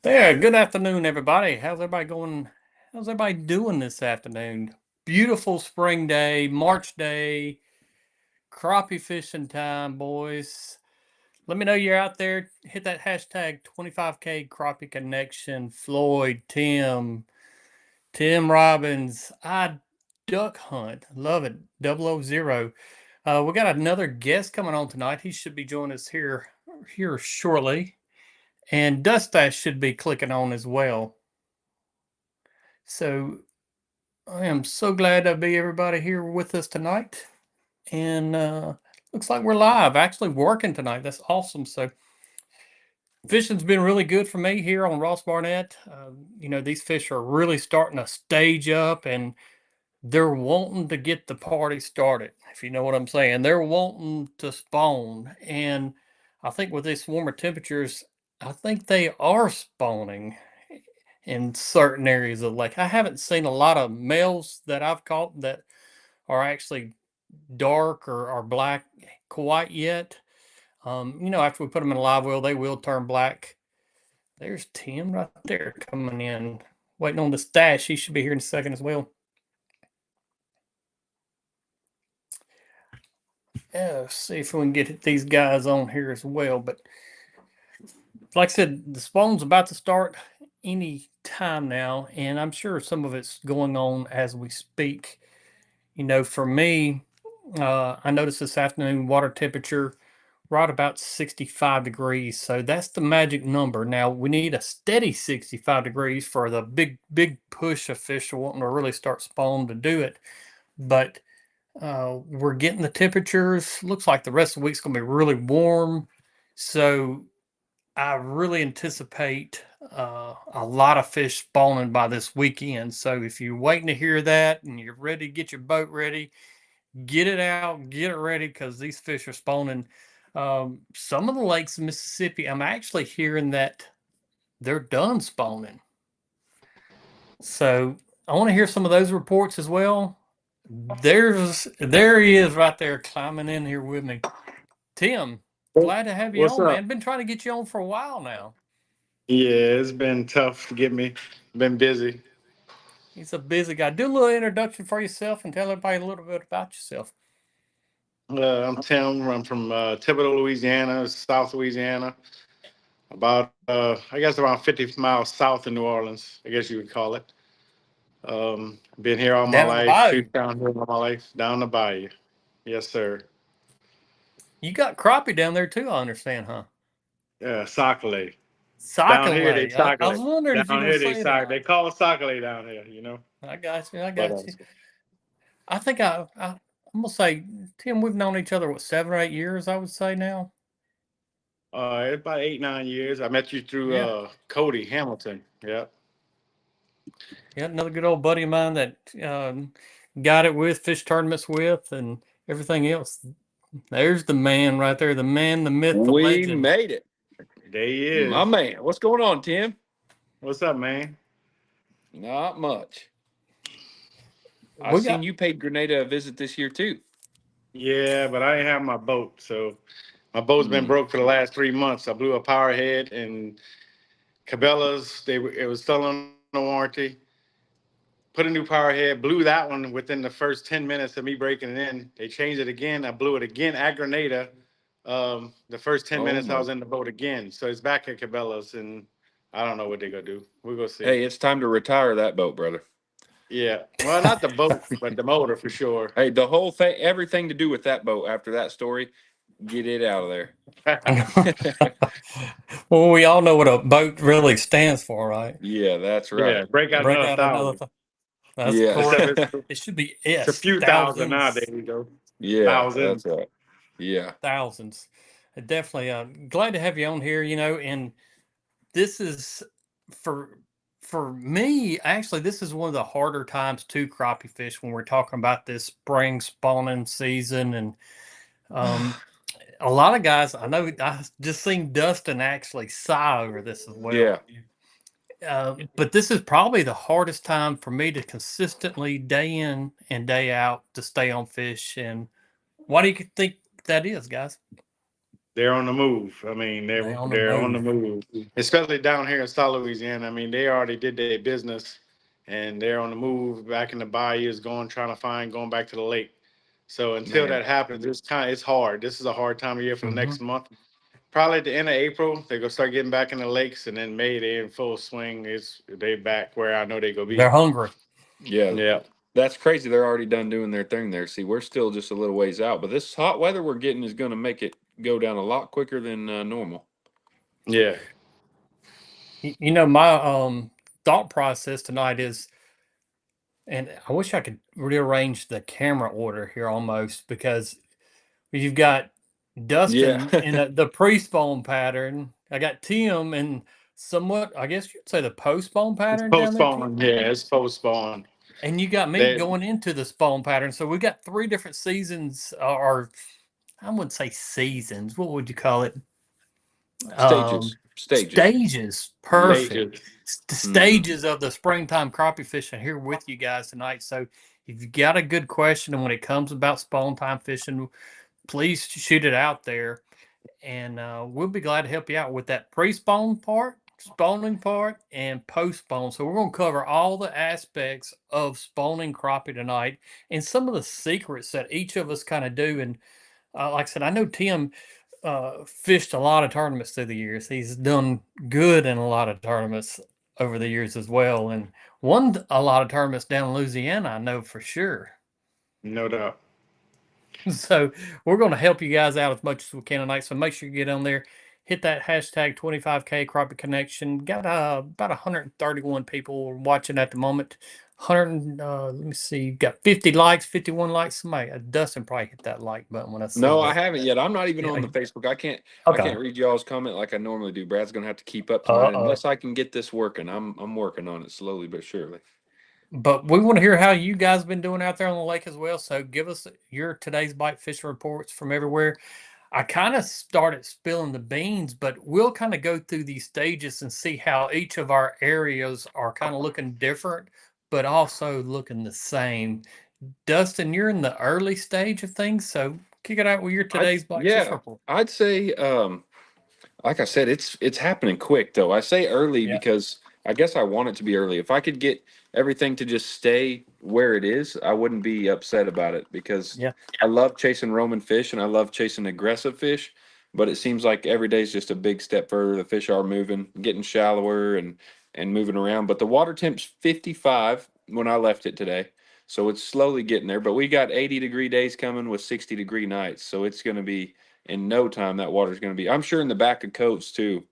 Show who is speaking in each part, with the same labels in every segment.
Speaker 1: There, good afternoon, everybody. How's everybody going? How's everybody doing this afternoon? Beautiful spring day, March day, crappie fishing time, boys. Let me know you're out there. Hit that hashtag 25K crappie connection. Floyd, Tim Robbins. I duck hunt. Love it. 000. We got another guest coming on tonight. He should be joining us here shortly. And Dustash should be clicking on as well. So I am so glad to be everybody here with us tonight. And looks like we're live, actually working tonight. That's awesome. So fishing's been really good for me here on Ross Barnett. These fish are really starting to stage up and they're wanting to get the party started, if you know what I'm saying. They're wanting to spawn. And I think with these warmer temperatures, I think they are spawning in certain areas of the lake. I haven't seen a lot of males that I've caught that are actually dark or black quite yet. After we put them in a live well, they will turn black. There's Tim right there coming in, waiting on the stash. He should be here in a second as well. Yeah, let's see if we can get these guys on here as well. But like I said, the spawn's about to start any time now, and I'm sure some of it's going on as we speak. For me, I noticed this afternoon water temperature right about 65 degrees. So that's the magic number. Now we need a steady 65 degrees for the big push of fish wanting to really start spawning to do it. But we're getting the temperatures. Looks like the rest of the week's going to be really warm. So I really anticipate a lot of fish spawning by this weekend. So if you're waiting to hear that and you're ready to get your boat ready, get it out, get it ready, because these fish are spawning. Some of the lakes in Mississippi, I'm actually hearing that they're done spawning. So I want to hear some of those reports as well. There he is right there climbing in here with me. Tim, glad to have you
Speaker 2: What's
Speaker 1: on,
Speaker 2: up?
Speaker 1: man. Been trying to get you on for a while now.
Speaker 2: Yeah, it's been tough to get me. Been busy.
Speaker 1: He's a busy guy. Do a little introduction for yourself and tell everybody a little bit about yourself.
Speaker 2: I'm Tim. I'm from Thibodaux, Louisiana, South Louisiana. About, I guess, around 50 miles south of New Orleans, I guess you would call it. Been here all my
Speaker 1: Down in the
Speaker 2: life.
Speaker 1: bayou.
Speaker 2: Fished down here all my life, down the bayou. Yes, sir.
Speaker 1: You got crappie down there too, I understand, huh?
Speaker 2: Yeah, Sockeye. Down here, they
Speaker 1: Sockeye. I was
Speaker 2: Sockeye.
Speaker 1: wondering if you're
Speaker 2: Down
Speaker 1: gonna
Speaker 2: here, they
Speaker 1: say that.
Speaker 2: Sockeye. They call it Sockeye down here.
Speaker 1: I got you. I
Speaker 2: But
Speaker 1: got you. I think I'm gonna say, Tim, we've known each other what 7 or 8 years, I would say now.
Speaker 2: it's about 8, 9 years. I met you through
Speaker 1: Yeah.
Speaker 2: Cody Hamilton. Yeah.
Speaker 1: Yeah, another good old buddy of mine that got it with fish tournaments with and everything else. There's the man right there, the man, the myth, the
Speaker 3: We
Speaker 1: legend.
Speaker 3: made it.
Speaker 2: There he
Speaker 3: My
Speaker 2: is.
Speaker 3: man. What's going on, Tim?
Speaker 2: What's up, man?
Speaker 3: Not much. I
Speaker 1: We
Speaker 3: seen
Speaker 1: got
Speaker 3: you paid Grenada a visit this year too.
Speaker 2: Yeah, but I ain't have my boat, so my boat's been
Speaker 3: Mm.
Speaker 2: broke for the last 3 months. I blew a power head and Cabela's. It was still on the warranty. Put a new power head, blew that one within the first 10 minutes of me breaking it in. They changed it again. I blew it again at Grenada. The first 10 minutes I
Speaker 3: Oh,
Speaker 2: was in the boat again, so it's back at Cabela's, and I don't know what they gonna do. We'll go see.
Speaker 3: hey, it's time to retire that boat, brother.
Speaker 2: Yeah, well, not the boat, but the motor for sure.
Speaker 3: Hey, the whole thing, everything to do with that boat after that story, get it out of there.
Speaker 1: well, we all know what a boat really stands for, right?
Speaker 3: Yeah, that's
Speaker 2: Yeah,
Speaker 3: right.
Speaker 2: break out
Speaker 1: Break
Speaker 2: another
Speaker 1: out another
Speaker 2: 1,000.
Speaker 1: th That's
Speaker 3: Yeah.
Speaker 2: Except
Speaker 1: correct.
Speaker 2: it's
Speaker 1: It should be
Speaker 2: a
Speaker 1: S,
Speaker 2: few thousand
Speaker 1: thousands.
Speaker 2: nowadays, though.
Speaker 3: Yeah,
Speaker 2: Thousand.
Speaker 3: that's right. Yeah.
Speaker 1: Thousands. Definitely glad to have you on here, and this is for for me, actually, this is one of the harder times to crappie fish when we're talking about this spring spawning season. And um a lot of guys, I know I just seen Dustin actually sigh over this as well.
Speaker 3: Yeah.
Speaker 1: But this is probably the hardest time for me to consistently day in and day out to stay on fish. And why do you think that is, guys?
Speaker 2: they're on the move. I mean,
Speaker 1: They on the
Speaker 2: they're on the
Speaker 1: move.
Speaker 2: move, especially down here in South Louisiana. I mean, they already did their business, and they're on the move. Back in the bayous, trying to find, going back to the lake. So until
Speaker 3: Man.
Speaker 2: that happens, it's hard. This is a hard time of year for the
Speaker 1: Hmm.
Speaker 2: next month. Probably at the end of April, they're gonna start getting back in the lakes, and then May they in full swing. They back where I know they gonna
Speaker 1: They're
Speaker 2: be.
Speaker 1: hungry.
Speaker 3: Yeah.
Speaker 2: Yeah,
Speaker 3: That's crazy. They're already done doing their thing there. See, we're still just a little ways out, but this hot weather we're getting is going to make it go down a lot quicker than normal.
Speaker 2: yeah.
Speaker 1: My thought process tonight is, and I wish I could rearrange the camera order here almost, because you've got
Speaker 3: Yeah.
Speaker 1: Dustin in the pre-spawn pattern. I got Tim in somewhat, I guess you'd say, the post-spawn
Speaker 2: It's
Speaker 1: pattern down there, Tim.
Speaker 2: postponed. Yeah, it's postponed.
Speaker 1: And you got me
Speaker 2: They
Speaker 1: going into the spawn pattern. So we got three different seasons, or I wouldn't say seasons. What would you call it?
Speaker 3: Stages. Stages.
Speaker 1: Stages.
Speaker 3: Yeah.
Speaker 1: Perfect.
Speaker 2: stages.
Speaker 3: Hmm.
Speaker 1: Stages of the springtime crappie fishing here with you guys tonight. So if you got a good question, and when it comes about spawn time fishing, please shoot it out there, and we'll be glad to help you out with that pre-spawn part, spawning part, and post-spawn. So we're going to cover all the aspects of spawning crappie tonight, and some of the secrets that each of us kind of do. And like I said, I know Tim fished a lot of tournaments through the years. He's done good in a lot of tournaments over the years as well, and won a lot of tournaments down in Louisiana, I know for sure.
Speaker 2: No doubt.
Speaker 1: So we're going to help you guys out as much as we can tonight. So make sure you get on there, hit that hashtag 25K Crappie Connection. Got about 131 people watching at the moment. 100, let me see, got 50 likes, 51 likes. Somebody, Dustin probably hit that like button when I
Speaker 3: No,
Speaker 1: said
Speaker 3: I
Speaker 1: that.
Speaker 3: haven't yet. I'm not even
Speaker 1: Yeah.
Speaker 3: on the Facebook. I
Speaker 1: Okay.
Speaker 3: can't read y'all's comment like I normally do. Brad's gonna have to keep up
Speaker 1: Uh
Speaker 3: tonight
Speaker 1: oh.
Speaker 3: unless I can get this working. I'm working on it slowly but surely.
Speaker 1: But we want to hear how you guys been doing out there on the lake as well. So give us your today's bite fishing reports from everywhere. I kind of started spilling the beans, but we'll kind of go through these stages and see how each of our areas are kind of looking different, but also looking the same. Dustin, you're in the early stage of things, so kick it out with your
Speaker 3: I
Speaker 1: today's bite fish
Speaker 3: Yeah,
Speaker 1: report.
Speaker 3: I'd say like I said, it's happening quick though. I say early
Speaker 1: Yeah,
Speaker 3: because I guess I want it to be early. If I could get everything to just stay where it is, I wouldn't be upset about it because
Speaker 1: yeah,
Speaker 3: I love chasing Roman fish and I love chasing aggressive fish. But it seems like every day is just a big step further. The fish are moving, getting shallower and moving around. But the water temp's 55 when I left it today. So it's slowly getting there. But we got 80-degree days coming with 60-degree nights. So it's going to be in no time that water's going to be. I'm sure in the back of coats too.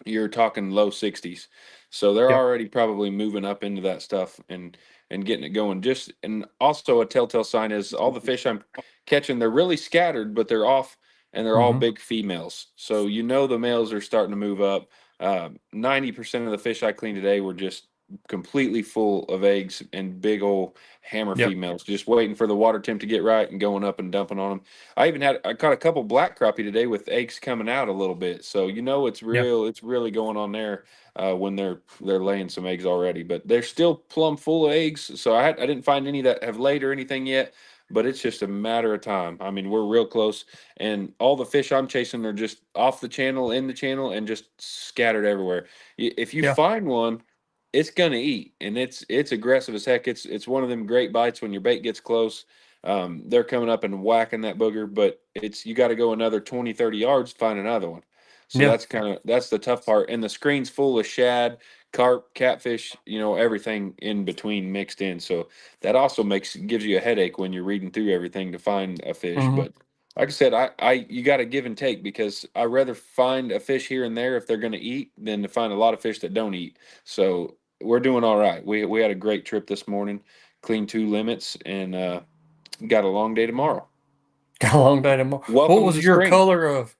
Speaker 3: You're talking low 60s, so they're
Speaker 1: yep,
Speaker 3: already probably moving up into that stuff and getting it going. Just and also a telltale sign is all the fish I'm catching. They're really scattered, but they're off and they're all
Speaker 1: mm-hmm,
Speaker 3: big females. So the males are starting to move up. 90% of the fish I cleaned today were just completely full of eggs and big old hammer
Speaker 1: yep,
Speaker 3: females, just waiting for the water temp to get right and going up and dumping on them. I caught a couple black crappie today with eggs coming out a little bit. So
Speaker 1: yep,
Speaker 3: it's really going on there when they're laying some eggs already. But they're still plumb full of eggs. So I didn't find any that have laid or anything yet. But it's just a matter of time. I mean, we're real close, and all the fish I'm chasing are just off the channel, in the channel, and just scattered everywhere. If you
Speaker 1: yeah,
Speaker 3: find one, it's gonna eat, and it's aggressive as heck. It's one of them great bites when your bait gets close. They're coming up and whacking that booger, but it's you got to go another 20, 30 yards to find another one. So
Speaker 1: yeah,
Speaker 3: that's the tough part. And the screen's full of shad, carp, catfish, everything in between mixed in. So that also gives you a headache when you're reading through everything to find a fish.
Speaker 1: mm-hmm.
Speaker 3: But like I said, I you got to give and take because I rather find a fish here and there if they're going to eat than to find a lot of fish that don't eat. So we're doing all right. We had a great trip this morning, cleaned 2 limits, and got a long day tomorrow.
Speaker 1: Got a long day tomorrow. What
Speaker 3: Welcome to
Speaker 1: was your
Speaker 3: spring.
Speaker 1: color of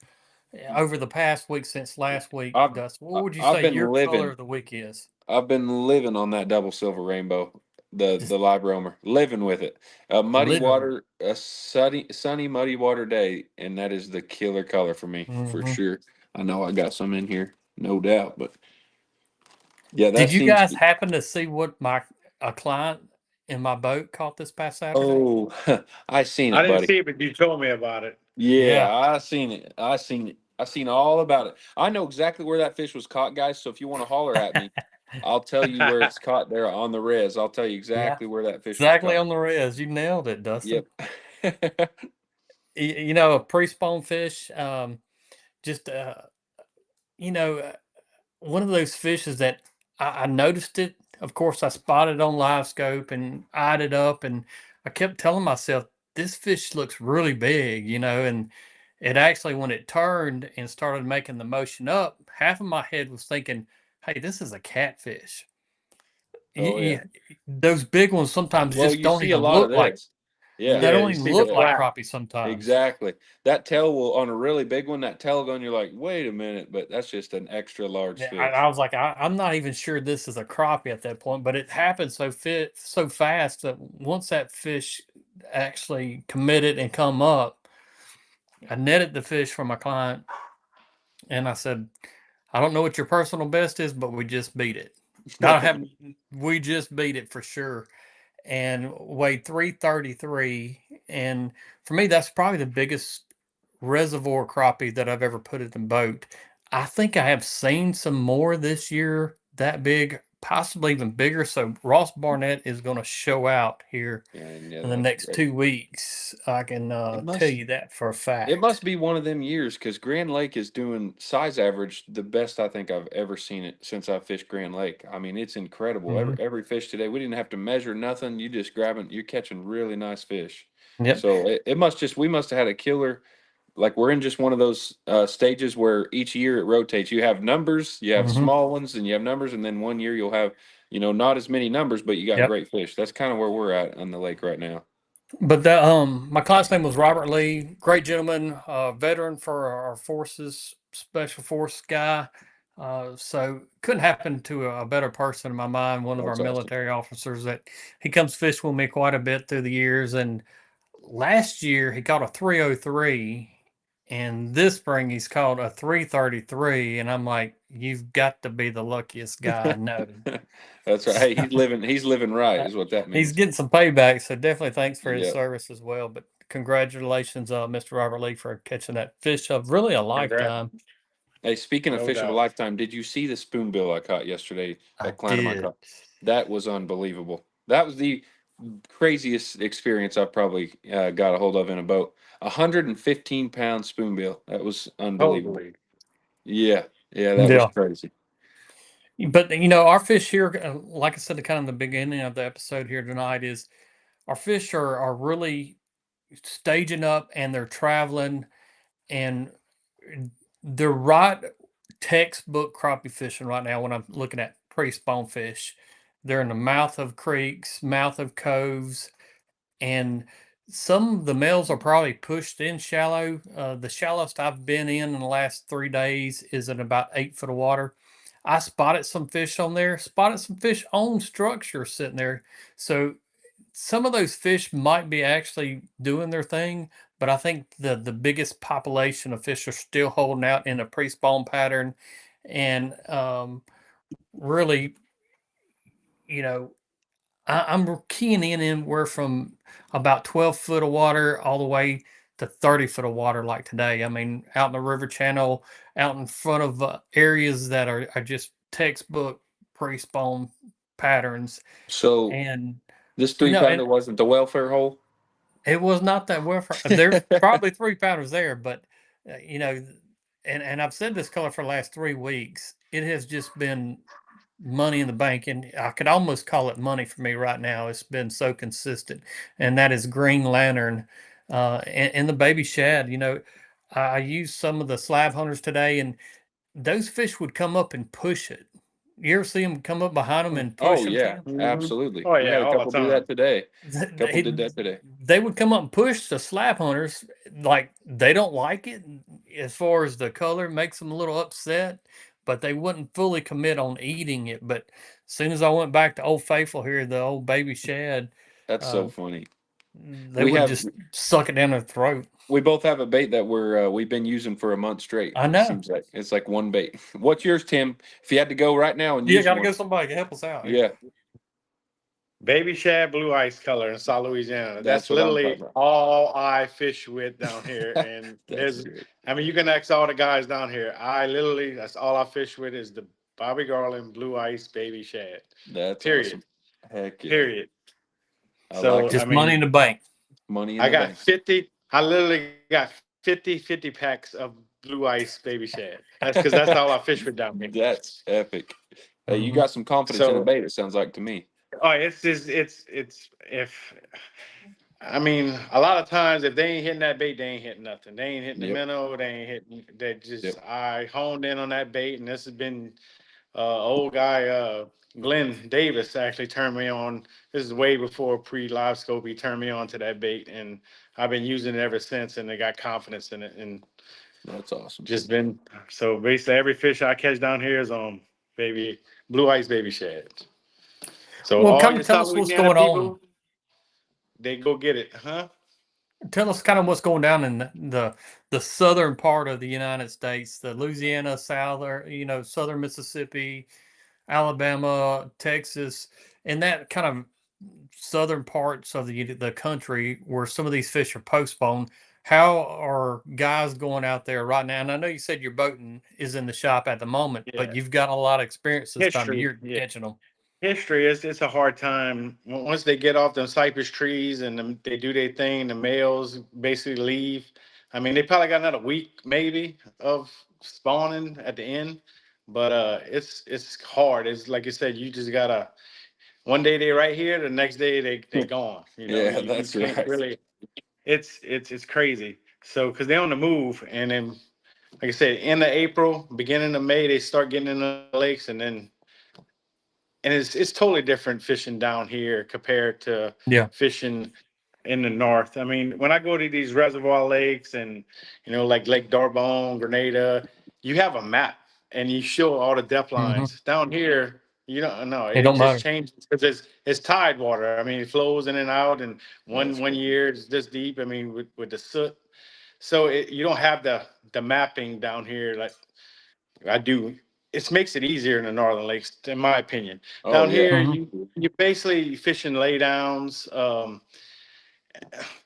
Speaker 1: over the past week since last week,
Speaker 3: I've
Speaker 1: Dustin? What would you
Speaker 3: I've
Speaker 1: say
Speaker 3: been
Speaker 1: your color
Speaker 3: living.
Speaker 1: of the week is?
Speaker 3: I've been living on that double silver rainbow, the
Speaker 1: Just
Speaker 3: live roamer, living with it. A muddy
Speaker 1: living.
Speaker 3: water, a sunny muddy water day, and that is the killer color for me for
Speaker 1: Hmm.
Speaker 3: sure. I know I got some in here, no doubt, but yeah, that
Speaker 1: Did you
Speaker 3: seems.
Speaker 1: guys happen to see what my a client in my boat caught this past Saturday?
Speaker 3: Oh, I seen
Speaker 2: I
Speaker 3: it,
Speaker 2: didn't
Speaker 3: buddy.
Speaker 2: see it, but you told me about it.
Speaker 3: Yeah,
Speaker 1: Yeah.
Speaker 3: I seen it. I seen it. I seen all about it. I know exactly where that fish was caught, guys. So if you want to holler at me, I'll tell you where it's caught there on the res. I'll tell you
Speaker 1: Yeah.
Speaker 3: exactly where that fish was
Speaker 1: Exactly
Speaker 3: caught.
Speaker 1: on the res. You nailed it, Dustin.
Speaker 3: Yep.
Speaker 1: You know, a pre-spawn fish, just, you know, one of those fishes that I noticed it. Of course, I spotted on live scope and eyed it up, and I kept telling myself, this fish looks really big, and it actually, when it turned and started making the motion up, half of my head was thinking, hey, this is a catfish.
Speaker 3: Oh yeah.
Speaker 1: Those big ones sometimes
Speaker 3: Well,
Speaker 1: just
Speaker 3: you
Speaker 1: don't
Speaker 3: see a
Speaker 1: even
Speaker 3: lot of
Speaker 1: look like,
Speaker 3: this. Yeah.
Speaker 1: they
Speaker 2: Yeah,
Speaker 1: don't
Speaker 2: you
Speaker 1: even
Speaker 2: see the
Speaker 1: look
Speaker 3: Yeah.
Speaker 1: like
Speaker 2: flap.
Speaker 1: crappie sometimes.
Speaker 3: Exactly. That tail will on a really big one, that tail gun, you're like, wait a minute, but that's just an extra large
Speaker 1: Yeah, I,
Speaker 3: fish.
Speaker 1: I was like, I'm not even sure this is a crappie at that point, but it happened so fast that once that fish actually committed and come up, I netted the fish for my client, and I said, I don't know what your personal best is, but we just beat it. Not have We just beat it for sure, and weighed 333. And for me, that's probably the biggest reservoir crappie that I've ever put in the boat. I think I have seen some more this year that big, possibly even bigger. So Ross Barnett is going to show out here
Speaker 3: And yeah,
Speaker 1: in the
Speaker 3: that's
Speaker 1: next
Speaker 3: great.
Speaker 1: 2 weeks. I can
Speaker 3: It
Speaker 1: tell
Speaker 3: must
Speaker 1: you that for a
Speaker 3: it
Speaker 1: fact.
Speaker 3: must be one of them years because Grand Lake is doing size average the best I think I've ever seen it since I fished Grand Lake. I mean, it's incredible.
Speaker 1: Hmm.
Speaker 3: Every fish today, we didn't have to measure nothing. You just grabbing, you're catching really nice fish.
Speaker 1: Yep.
Speaker 3: So it must just we must have had a killer. Like we're in just one of those stages where each year it rotates. You have numbers, you have
Speaker 1: Hmm.
Speaker 3: small ones, and you have numbers, and then one year you'll have, not as many numbers, but you got
Speaker 1: Yep.
Speaker 3: great fish. That's kind of where we're at on the lake right now.
Speaker 1: But that my client's name was Robert Lee, great gentleman, veteran for our forces, special force guy. So couldn't happen to a better person in my mind. One of our
Speaker 3: That's awesome.
Speaker 1: military officers that he comes fish with me quite a bit through the years. And last year he caught a 303, and this spring he's caught a 333. And I'm like, you've got to be the luckiest guy I know.
Speaker 3: That's right. Hey, he's living right,
Speaker 1: Uh,
Speaker 3: is what that
Speaker 1: he's
Speaker 3: means.
Speaker 1: getting some payback, so definitely thanks for his
Speaker 3: Yeah.
Speaker 1: service as well. But congratulations, Mr. Robert Lee, for catching that fish of really a
Speaker 2: Congrats,
Speaker 1: lifetime.
Speaker 3: Hey, speaking of
Speaker 2: no
Speaker 3: fish of a
Speaker 2: doubt.
Speaker 3: lifetime, did you see the spoonbill I caught yesterday?
Speaker 1: I
Speaker 3: That client of mine
Speaker 1: did.
Speaker 3: caught. That was unbelievable. That was the craziest experience I've probably got a hold of in a boat. 115-pound spoonbill. That was unbelievable.
Speaker 2: Holy.
Speaker 3: Yeah, yeah, that was
Speaker 1: Yeah.
Speaker 3: crazy.
Speaker 1: But our fish here, like I said, kind of the beginning of the episode here tonight is our fish are really staging up and they're traveling, and they're right textbook crappie fishing right now when I'm looking at pre-spawn fish. They're in the mouth of creeks, mouth of coves, and some of the males are probably pushed in shallow. The shallowest I've been in the last 3 days is in about 8 foot of water. I spotted some fish on there, spotted some fish on structure sitting there. So some of those fish might be actually doing their thing, but I think the biggest population of fish are still holding out in a pre-spawn pattern, and really, you know, I'm keying in anywhere from about 12 foot of water all the way to 30 foot of water like today. I mean, out in the river channel, out in front of areas that are just textbook pre-spawn patterns.
Speaker 3: So
Speaker 1: And,
Speaker 3: this 3 pounder
Speaker 1: and
Speaker 3: wasn't the welfare hole?
Speaker 1: it was not that well. There's probably 3 pounders there, but, uh, you know, and I've said this color for the last 3 weeks. It has just been money in the bank, and I could almost call it money for me right now. It's been so consistent, and that is green lantern, and the baby shad. I used some of the slab hunters today, and those fish would come up and push it. You ever see them come up behind them and
Speaker 3: Oh
Speaker 1: push them,
Speaker 3: yeah,
Speaker 1: Tim?
Speaker 2: Hmm.
Speaker 3: absolutely.
Speaker 2: Oh
Speaker 3: We
Speaker 2: yeah,
Speaker 3: had a
Speaker 2: all the
Speaker 3: couple do that
Speaker 2: time.
Speaker 3: today. Couple
Speaker 1: They
Speaker 3: did that today.
Speaker 1: they would come up and push the slab hunters like they don't like it as far as the color makes them a little upset, but they wouldn't fully commit on eating it. But as soon as I went back to Old Faithful here, the old baby shad,
Speaker 3: That's so
Speaker 1: uh,
Speaker 3: funny.
Speaker 1: they
Speaker 3: We
Speaker 1: would
Speaker 3: have
Speaker 1: just suck it down their throat.
Speaker 3: we both have a bait that we've been using for a month straight.
Speaker 1: I
Speaker 3: It
Speaker 1: know.
Speaker 3: seems like it's like one bait. What's yours, Tim? If you had to go right now and
Speaker 1: You
Speaker 3: use
Speaker 1: got to
Speaker 3: one.
Speaker 1: go somebody to help us out here.
Speaker 3: Yeah.
Speaker 2: Baby shad, blue ice color in South Louisiana.
Speaker 3: That's
Speaker 2: That's
Speaker 3: what I'm talking
Speaker 2: literally
Speaker 3: about.
Speaker 2: all I fish with down here. And
Speaker 3: That's
Speaker 2: there's,
Speaker 3: great.
Speaker 2: I mean, you can ask all the guys down here. That's all I fish with is the Bobby Garland blue ice baby shad.
Speaker 3: That's
Speaker 2: Period.
Speaker 3: awesome. Heck yeah.
Speaker 2: Period.
Speaker 3: I like
Speaker 2: So,
Speaker 3: it.
Speaker 2: I
Speaker 1: Just money in
Speaker 2: mean,
Speaker 1: the bank.
Speaker 3: Money in
Speaker 2: I
Speaker 3: the
Speaker 2: got
Speaker 3: bank.
Speaker 2: 50, I literally got 50 packs of blue ice baby shad. That's because that's all I fish with down here.
Speaker 3: That's epic. Hey, you
Speaker 1: Mhm.
Speaker 3: got some confidence in the
Speaker 2: So,
Speaker 3: bait, it sounds like to me.
Speaker 2: oh, it's just, it's, if, I mean, a lot of times if they ain't hitting that bait, they ain't hitting nothing. They ain't hitting the
Speaker 3: Yep.
Speaker 2: minnow. They ain't hitting. They
Speaker 3: Yep.
Speaker 2: just I honed in on that bait, and this has been old guy Glenn Davis actually turned me on. This is way before pre live scope. He turned me on to that bait, and I've been using it ever since. And I got confidence in it, and
Speaker 3: That's awesome.
Speaker 2: just been so basically every fish I catch down here is on baby blue ice baby shad. So
Speaker 1: Well,
Speaker 2: all
Speaker 1: kind
Speaker 2: your
Speaker 1: of tell
Speaker 2: South
Speaker 1: us what's
Speaker 2: Louisiana
Speaker 1: going on.
Speaker 2: people, they go get it, huh?
Speaker 1: Tell us kind of what's going down in the southern part of the United States, the Louisiana, southern, southern Mississippi, Alabama, Texas, and that kind of southern parts of the country where some of these fish are postponed. How are guys going out there right now? And I know you said your boating is in the shop at the moment, but
Speaker 2: Yeah,
Speaker 1: you've got a lot of experience this time of
Speaker 2: history.
Speaker 1: year
Speaker 2: Yeah.
Speaker 1: catching them.
Speaker 2: History is it's a hard time once they get off them cypress trees and they do their thing. The males basically leave. I mean, they probably got another week maybe of spawning at the end, but it's hard. It's like you said, you just gotta. One day they right here, the next day they gone. You know,
Speaker 3: Yeah,
Speaker 2: you
Speaker 3: that's
Speaker 2: can't
Speaker 3: right.
Speaker 2: really. It's crazy. So because they're on the move, and then like I said, end of April, beginning of May, they start getting in the lakes, and it's totally different fishing down here compared to
Speaker 1: Yeah.
Speaker 2: fishing in the north. I mean, when I go to these reservoir lakes and like Lake D'Arbonne, Grenada, you have a map and you show all the depth
Speaker 1: Hmm.
Speaker 2: lines. Down here, you don't know.
Speaker 1: It
Speaker 2: It
Speaker 1: don't
Speaker 2: just
Speaker 1: matter.
Speaker 2: changes because it's tide water. I mean, it flows in and out, and one
Speaker 3: That's
Speaker 2: one
Speaker 3: cool.
Speaker 2: year it's this deep. I mean, with the soot, so you don't have the mapping down here like I do. It makes it easier in the northern lakes, in my opinion.
Speaker 3: Oh
Speaker 2: Down
Speaker 3: yeah.
Speaker 2: here,
Speaker 1: Hmm.
Speaker 2: you basically fishing laydowns.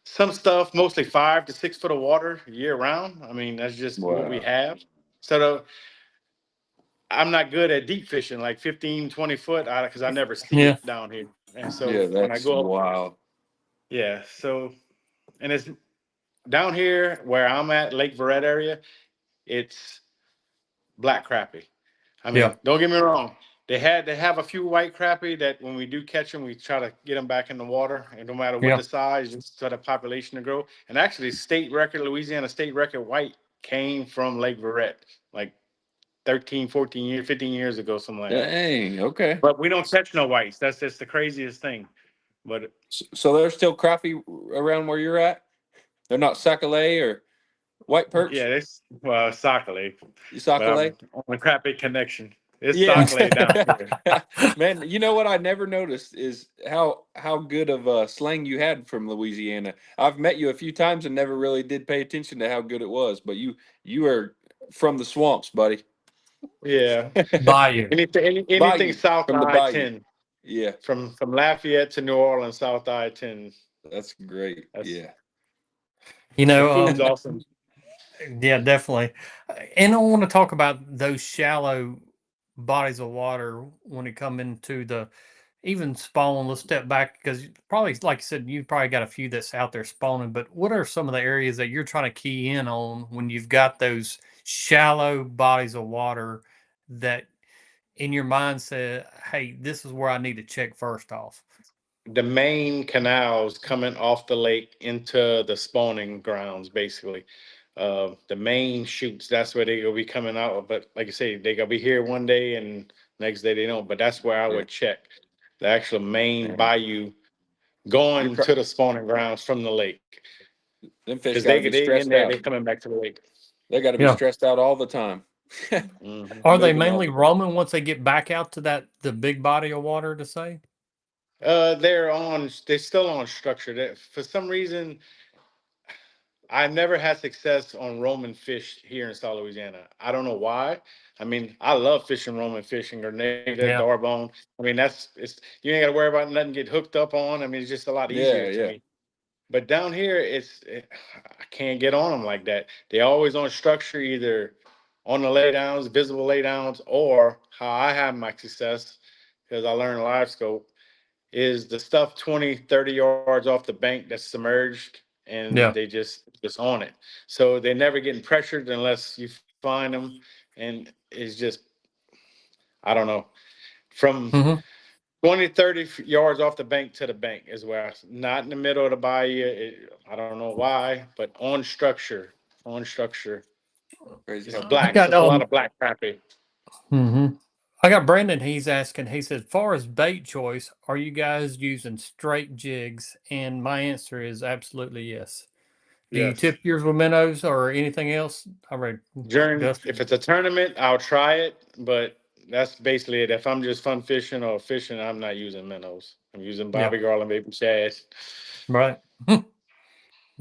Speaker 2: Some stuff, mostly 5 to 6 foot of water year round. I mean, that's just what we
Speaker 3: Wow.
Speaker 2: have. So I'm not good at deep fishing, like 15, 20 foot, because I never see
Speaker 1: Yeah.
Speaker 2: it down here. And so
Speaker 3: Yeah,
Speaker 2: when I
Speaker 3: that's
Speaker 2: go up,
Speaker 3: wild.
Speaker 2: yeah. So and it's down here where I'm at, Lake Verret area. It's black crappie. I
Speaker 1: Yeah.
Speaker 2: mean, don't get me wrong. They have a few white crappie that when we do catch them, we try to get them back in the water, and no matter what
Speaker 1: Yeah.
Speaker 2: the size, just for the population to grow. And actually, state record Louisiana state record white came from Lake Verret, like 13, 14 years, 15 years ago, something like that.
Speaker 3: Dang. Okay.
Speaker 2: But we don't catch no whites. That's just the craziest thing. But
Speaker 3: So there's still crappie around where you're at? They're not sac-a-lait or white
Speaker 2: yeah,
Speaker 3: perch?
Speaker 2: it's well, Sockeye, but I'm
Speaker 3: Sac-a-lait?
Speaker 2: on the crappie connection. It's
Speaker 3: Yeah.
Speaker 2: Sockeye down here.
Speaker 3: Man, you know what I never noticed is how good of a slang you had from Louisiana. I've met you a few times and never really did pay attention to how good it was, but you are from the swamps, buddy.
Speaker 2: Yeah.
Speaker 1: Bayou.
Speaker 2: Anything
Speaker 3: Bayou,
Speaker 2: south
Speaker 3: from
Speaker 2: of
Speaker 3: the bayou.
Speaker 2: I-10.
Speaker 3: Yeah,
Speaker 2: From Lafayette to New Orleans, South I-10.
Speaker 3: that's great.
Speaker 2: That's
Speaker 3: Yeah.
Speaker 1: You
Speaker 2: the
Speaker 1: know,
Speaker 2: food's awesome.
Speaker 1: yeah, definitely. And I want to talk about those shallow bodies of water when it come into the even spawn. Let's step back because probably, like you said, you've probably got a few that's out there spawning. But what are some of the areas that you're trying to key in on when you've got those shallow bodies of water that in your mind say, "Hey, this is where I need to check first off."
Speaker 2: The main canals coming off the lake into the spawning grounds, basically. The main chutes, that's where they gonna be coming out. But like I say, they gonna be here one day and next day they don't. But that's where I
Speaker 3: Yeah.
Speaker 2: would check the actual main
Speaker 3: Man,
Speaker 2: bayou
Speaker 3: you're
Speaker 2: going to the spawning grounds from the lake.
Speaker 3: them fish
Speaker 2: Because
Speaker 3: got to be
Speaker 2: they in
Speaker 3: stressed
Speaker 2: there,
Speaker 3: out.
Speaker 2: they coming back to the lake.
Speaker 3: They got to be
Speaker 1: Yeah.
Speaker 3: stressed out all the time.
Speaker 2: Mhm.
Speaker 1: Are they
Speaker 3: Moving all
Speaker 1: mainly
Speaker 3: the time.
Speaker 1: roaming once they get back out to the big body of water to say?
Speaker 2: They're still on structure. That for some reason, I never had success on Roman fish here in South Louisiana. I don't know why. I mean, I love fishing Roman fish and Grenada,
Speaker 1: Yeah.
Speaker 2: Darbone. I mean, it's you ain't got to worry about nothing get hooked up on. I mean, it's just a lot
Speaker 3: Yeah,
Speaker 2: easier to
Speaker 3: yeah.
Speaker 2: me. But down here, I can't get on them like that. They always on structure, either on the laydowns, visible laydowns, or how I have my success because I learned live scope is the stuff 20, 30 yards off the bank that's submerged and
Speaker 1: Yeah.
Speaker 2: they just on it. So they're never getting pressured unless you find them. And it's just, I don't know, from
Speaker 1: Hmm.
Speaker 2: 20, 30 yards off the bank to the bank is where not in the middle of the bayou. I don't know why, but on structure,
Speaker 3: Crazy
Speaker 2: it's
Speaker 3: how
Speaker 1: I
Speaker 2: black.
Speaker 1: got
Speaker 2: It's a lot of black crappie.
Speaker 1: hmm I got Brandon. He's asking. He said, "Far as bait choice, are you guys using straight jigs?" And my answer is absolutely yes. Do you
Speaker 2: Yes.
Speaker 1: tip yours with minnows or anything else? I read
Speaker 2: If
Speaker 1: Dustin.
Speaker 2: it's a tournament, I'll try it, but that's basically it. If I'm just fun fishing or fishing, I'm not using minnows. I'm using
Speaker 1: Yeah.
Speaker 2: Bobby Garland baby shad.
Speaker 1: Right.
Speaker 3: Brad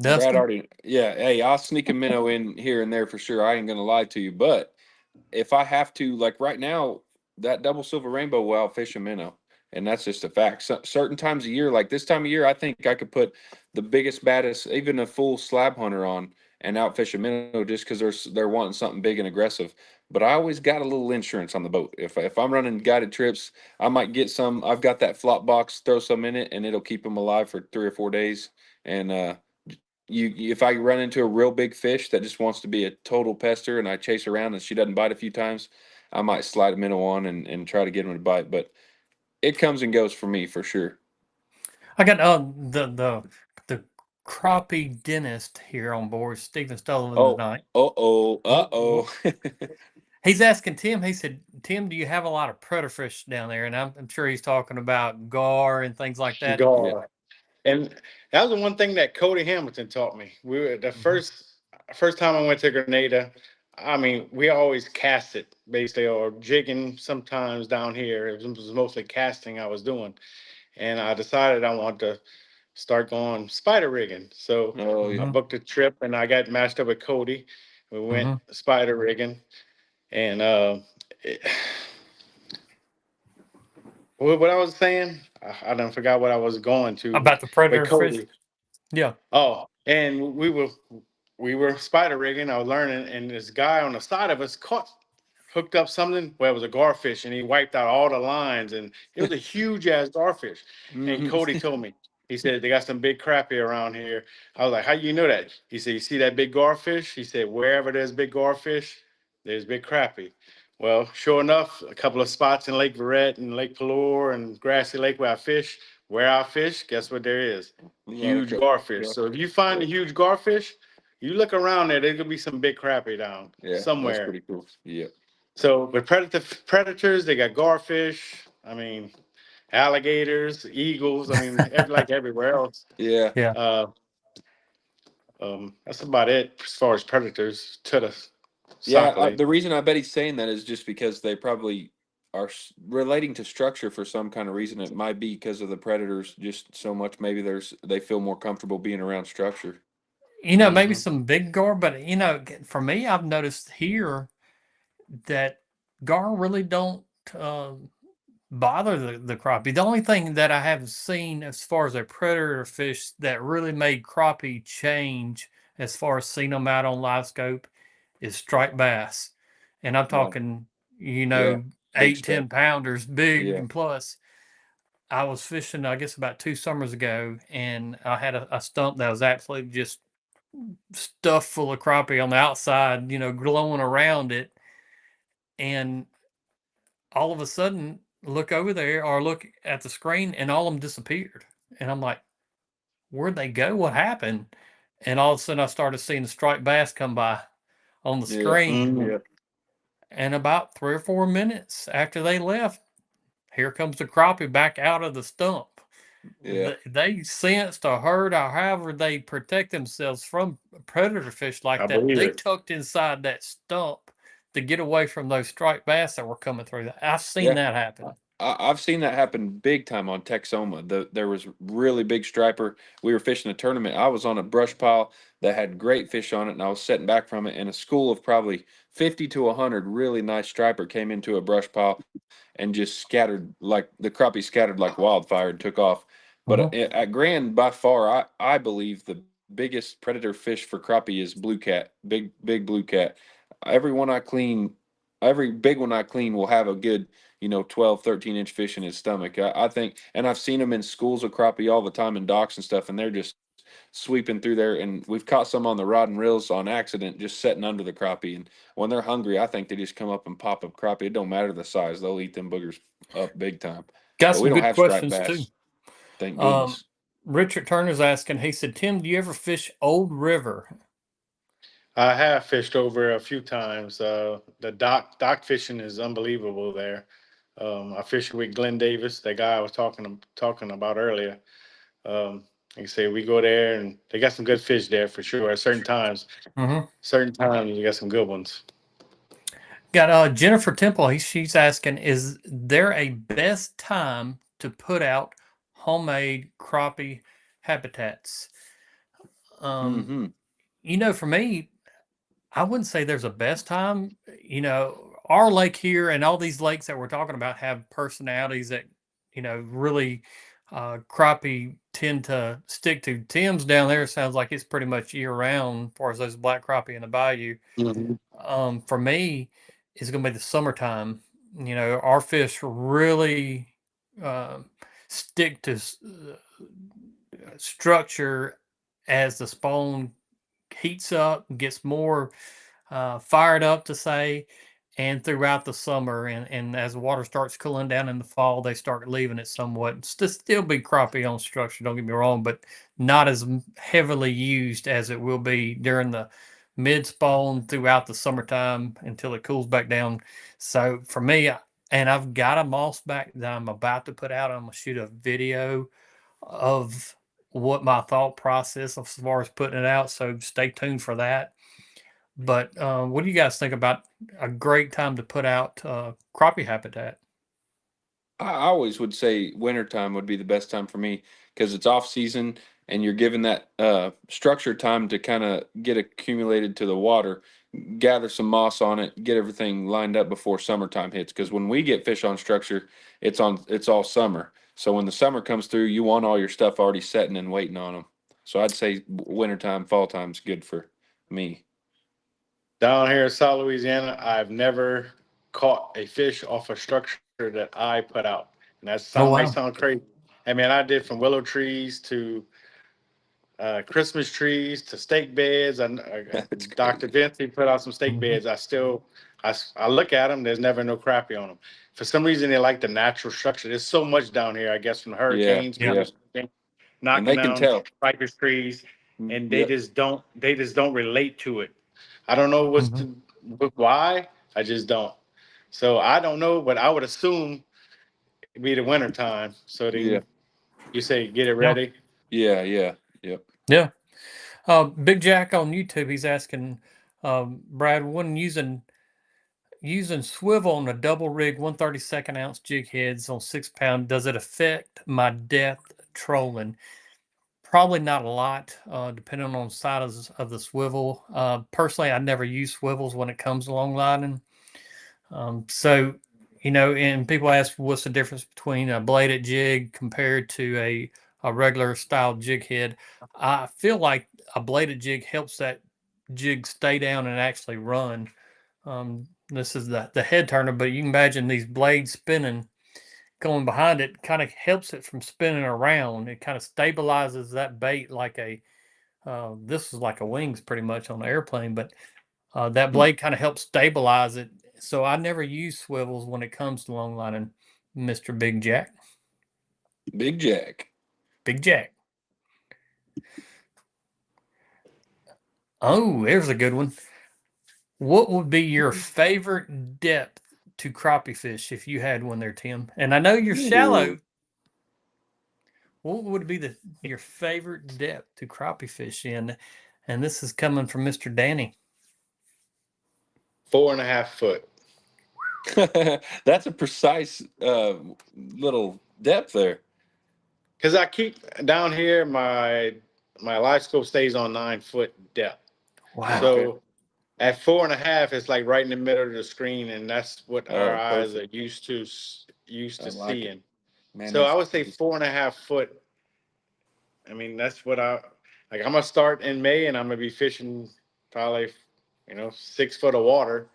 Speaker 1: Dustin.
Speaker 3: already, yeah. Hey, I'll sneak a minnow in here and there for sure. I ain't gonna lie to you, but if I have to, like right now, that double silver rainbow will outfish a minnow, and that's just a fact. Certain times of year, like this time of year, I think I could put the biggest, baddest, even a full slab hunter on and outfish a minnow just because they're wanting something big and aggressive. But I always got a little insurance on the boat. If I'm running guided trips, I might get some. I've got that flop box, throw some in it, and it'll keep them alive for 3 or 4 days. And if I run into a real big fish that just wants to be a total pester and I chase around and she doesn't bite a few times, I might slide a minnow on and try to get him to bite. But it comes and goes for me for sure.
Speaker 1: I got the crappie dentist here on board, Stephen Sullivan
Speaker 3: Oh,
Speaker 1: tonight.
Speaker 3: uh oh.
Speaker 1: He's asking Tim. He said, "Tim, do you have a lot of predator fish down there?" And I'm sure he's talking about gar and things like that.
Speaker 3: Yeah.
Speaker 2: Gar. And that was the one thing that Cody Hamilton taught me. We were the
Speaker 1: Hmm.
Speaker 2: first time I went to Grenada. I mean, we always cast it basically or jigging sometimes down here. It was mostly casting I was doing. And I decided I wanted to start going spider rigging. So
Speaker 3: Oh
Speaker 2: I
Speaker 3: yeah.
Speaker 1: Hmm.
Speaker 2: booked a trip and I got matched up with Cody. We went
Speaker 1: Hmm.
Speaker 2: spider rigging and it, what I was saying, I done forgot what I was going to
Speaker 1: About the
Speaker 2: with
Speaker 1: predator fish.
Speaker 2: Cody.
Speaker 1: Yeah.
Speaker 2: Oh, and we were spider rigging. I was learning, and this guy on the side of us hooked up something. Well, it was a garfish, and he wiped out all the lines, and it was a huge ass garfish. And
Speaker 3: Hmm.
Speaker 2: Cody told me, he said they got some big crappie around here. I was like, how you know that? He said, you see that big garfish? He said, wherever there's big garfish, there's big crappie. Well, sure enough, a couple of spots in Lake Verret and Lake Pelor and Grassy Lake where I fish, guess what there is?
Speaker 3: A lot of
Speaker 2: Huge
Speaker 3: crap.
Speaker 2: garfish.
Speaker 3: Yeah.
Speaker 2: So if you find
Speaker 3: Yeah.
Speaker 2: a huge garfish, you look around there, could be some big crappie down
Speaker 3: Yeah. That's
Speaker 2: somewhere.
Speaker 3: pretty cool. Yeah.
Speaker 2: So with predators, they got garfish. I mean, alligators, eagles. I mean, like everywhere else.
Speaker 3: Yeah.
Speaker 1: Yeah.
Speaker 2: Uh, that's about it as far as predators to the
Speaker 3: Yeah,
Speaker 2: Sockeye.
Speaker 3: the reason I bet he's saying that is just because they probably are relating to structure for some kind of reason. It might be because of the predators just so much. Maybe they feel more comfortable being around structure.
Speaker 1: Maybe
Speaker 2: Hmm.
Speaker 1: some big gar, but for me, I've noticed here that gar really don't uh, bother the crappie. The only thing that I have seen as far as a predator fish that really made crappie change, as far as seeing them out on live scope, is striped bass, and I'm
Speaker 3: Yeah,
Speaker 1: talking,
Speaker 3: yeah, big
Speaker 1: eight,
Speaker 3: stuff.
Speaker 1: 10 pounders, big
Speaker 3: Yeah,
Speaker 1: and plus. I was fishing, I guess, about 2 summers ago, and I had a stump that was absolutely just stuffed full of crappie on the outside, glowing around it. And all of a sudden, look over there or look at the screen, and all of them disappeared. And I'm like, where'd they go? What happened? And all of a sudden, I started seeing the striped bass come by on the
Speaker 3: yeah,
Speaker 1: screen.
Speaker 2: Hmm.
Speaker 3: yeah,
Speaker 1: And about 3 or 4 minutes after they left, here comes the crappie back out of the stump.
Speaker 3: yeah,
Speaker 1: They sensed or heard or however they protect themselves from predator fish like
Speaker 2: I
Speaker 1: that.
Speaker 2: believe
Speaker 1: They
Speaker 2: it.
Speaker 1: tucked inside that stump to get away from those striped bass that were coming through. I've seen
Speaker 3: yeah.
Speaker 1: that happen.
Speaker 3: I've seen that happen big time on Texoma. There was really big striper. We were fishing a tournament. I was on a brush pile that had great fish on it, and I was setting back from it, and a school of probably 50 to 100 really nice striper came into a brush pile and just scattered like the crappie scattered like wildfire and took off. But
Speaker 1: Mhm.
Speaker 3: at Grand, by far, I believe the biggest predator fish for crappie is blue cat, big blue cat. Every one I clean, every big one I clean will have a good 12, 13-inch fish in his stomach. I think, and I've seen them in schools of crappie all the time in docks and stuff, and they're just sweeping through there. And we've caught some on the rod and reels on accident, just setting under the crappie. And when they're hungry, I think they just come up and pop up crappie. It don't matter the size; they'll eat them boogers up big time.
Speaker 1: Got
Speaker 3: But we
Speaker 1: some
Speaker 3: don't
Speaker 1: good
Speaker 3: have striped
Speaker 1: questions too.
Speaker 3: bass, thank
Speaker 1: Um,
Speaker 3: goodness.
Speaker 1: Richard Turner's asking, he said, Tim, do you ever fish Old River?
Speaker 2: I have fished over a few times. The dock fishing is unbelievable there. I fished with Glenn Davis, the guy I was talking about earlier. Like I say, we go there and they got some good fish there for sure. At certain times,
Speaker 1: Mm-hmm.
Speaker 2: you got some good ones.
Speaker 1: Got Jennifer Temple. She's asking, is there a best time to put out homemade crappie habitats? Um,
Speaker 3: Mm-hmm.
Speaker 1: for me, I wouldn't say there's a best time. Our lake here and all these lakes that we're talking about have personalities that, really crappie tend to stick to. Tim's down there sounds like it's pretty much year round as far as those black crappie in the bayou.
Speaker 2: Mhm.
Speaker 1: For me, it's going to be the summertime. Our fish really uh, stick to structure as the spawn heats up, gets more fired up to say, and throughout the summer, and as the water starts cooling down in the fall, they start leaving it somewhat. Still be crappie on structure, don't get me wrong, but not as heavily used as it will be during the mid spawn throughout the summertime until it cools back down. So for me, and I've got a moss back that I'm about to put out. I'm gonna shoot a video of what my thought process as far as putting it out. So stay tuned for that. But what do you guys think about a great time to put out crappie habitat?
Speaker 3: I always would say wintertime would be the best time for me because it's off season and you're given that structured time to kind of get accumulated to the water, gather some moss on it, get everything lined up before summertime hits. Because when we get fish on structure, it's all summer. So when the summer comes through, you want all your stuff already setting and waiting on them. So I'd say wintertime, fall time's good for me.
Speaker 2: Down here in South Louisiana, I've never caught a fish off a structure that I put out. And that
Speaker 1: Oh
Speaker 2: might
Speaker 1: wow.
Speaker 2: sound crazy. I mean, I did from willow trees to Christmas trees to stake beds.
Speaker 3: That's
Speaker 2: Dr.
Speaker 3: great.
Speaker 2: Vinci put out some stake
Speaker 1: Mhm.
Speaker 2: beds. I look at them. There's never no crappie on them. For some reason, they like the natural structure. There's so much down here. I guess from
Speaker 3: Yeah,
Speaker 2: hurricanes,
Speaker 1: Yeah.
Speaker 2: people
Speaker 3: yeah. And
Speaker 2: knocking
Speaker 3: they can
Speaker 2: down
Speaker 3: tell.
Speaker 2: cypress trees, and they
Speaker 3: Yep.
Speaker 2: just don't. They just don't relate to it. I don't know
Speaker 1: Mhm.
Speaker 2: why. I just don't. So I don't know, but I would assume it'd be the winter time. So
Speaker 3: Yeah.
Speaker 2: then you say get it
Speaker 1: Yeah.
Speaker 2: ready.
Speaker 3: Yeah, yeah. Yep.
Speaker 1: Yeah. Big Jack on YouTube, he's asking Brad, when using swivel on a double rig 132nd ounce jig heads on 6 pound, does it affect my depth trolling? Probably not a lot, depending on the size of the swivel. Personally, I never use swivels when it comes to long lining. So, and people ask what's the difference between a bladed jig compared to a regular style jig head. I feel like a bladed jig helps that jig stay down and actually run. This is the head turner, but you can imagine these blades spinning going behind it kind of helps it from spinning around. It kind of stabilizes that bait like this is like a wings pretty much on the airplane, but that
Speaker 3: Hmm.
Speaker 1: blade kind of helps stabilize it. So I never use swivels when it comes to long lining, Mr. Big Jack.
Speaker 3: Big Jack.
Speaker 1: Big Jack. Oh, there's a good one. What would be your favorite depth to crappie fish if you had one there, Tim? And I know you're
Speaker 3: Ooh.
Speaker 1: shallow. What would be your favorite depth to crappie fish in? And this is coming from Mr. Danny.
Speaker 2: 4.5 foot.
Speaker 3: That's a precise little depth there.
Speaker 2: Because I keep down here, my live scope stays on 9 foot depth.
Speaker 1: Wow.
Speaker 3: Okay.
Speaker 2: So at 4.5, it's like right in the middle of the screen, and that's what our
Speaker 3: Oh,
Speaker 2: eyes are
Speaker 3: perfect.
Speaker 2: used
Speaker 3: I
Speaker 2: to
Speaker 3: like it.
Speaker 2: seeing.
Speaker 3: Man,
Speaker 2: So I
Speaker 3: that's
Speaker 2: would say
Speaker 3: great.
Speaker 2: 4.5 foot. I mean, that's what I like. I'm gonna start in May, and I'm gonna be fishing probably, 6 foot of water,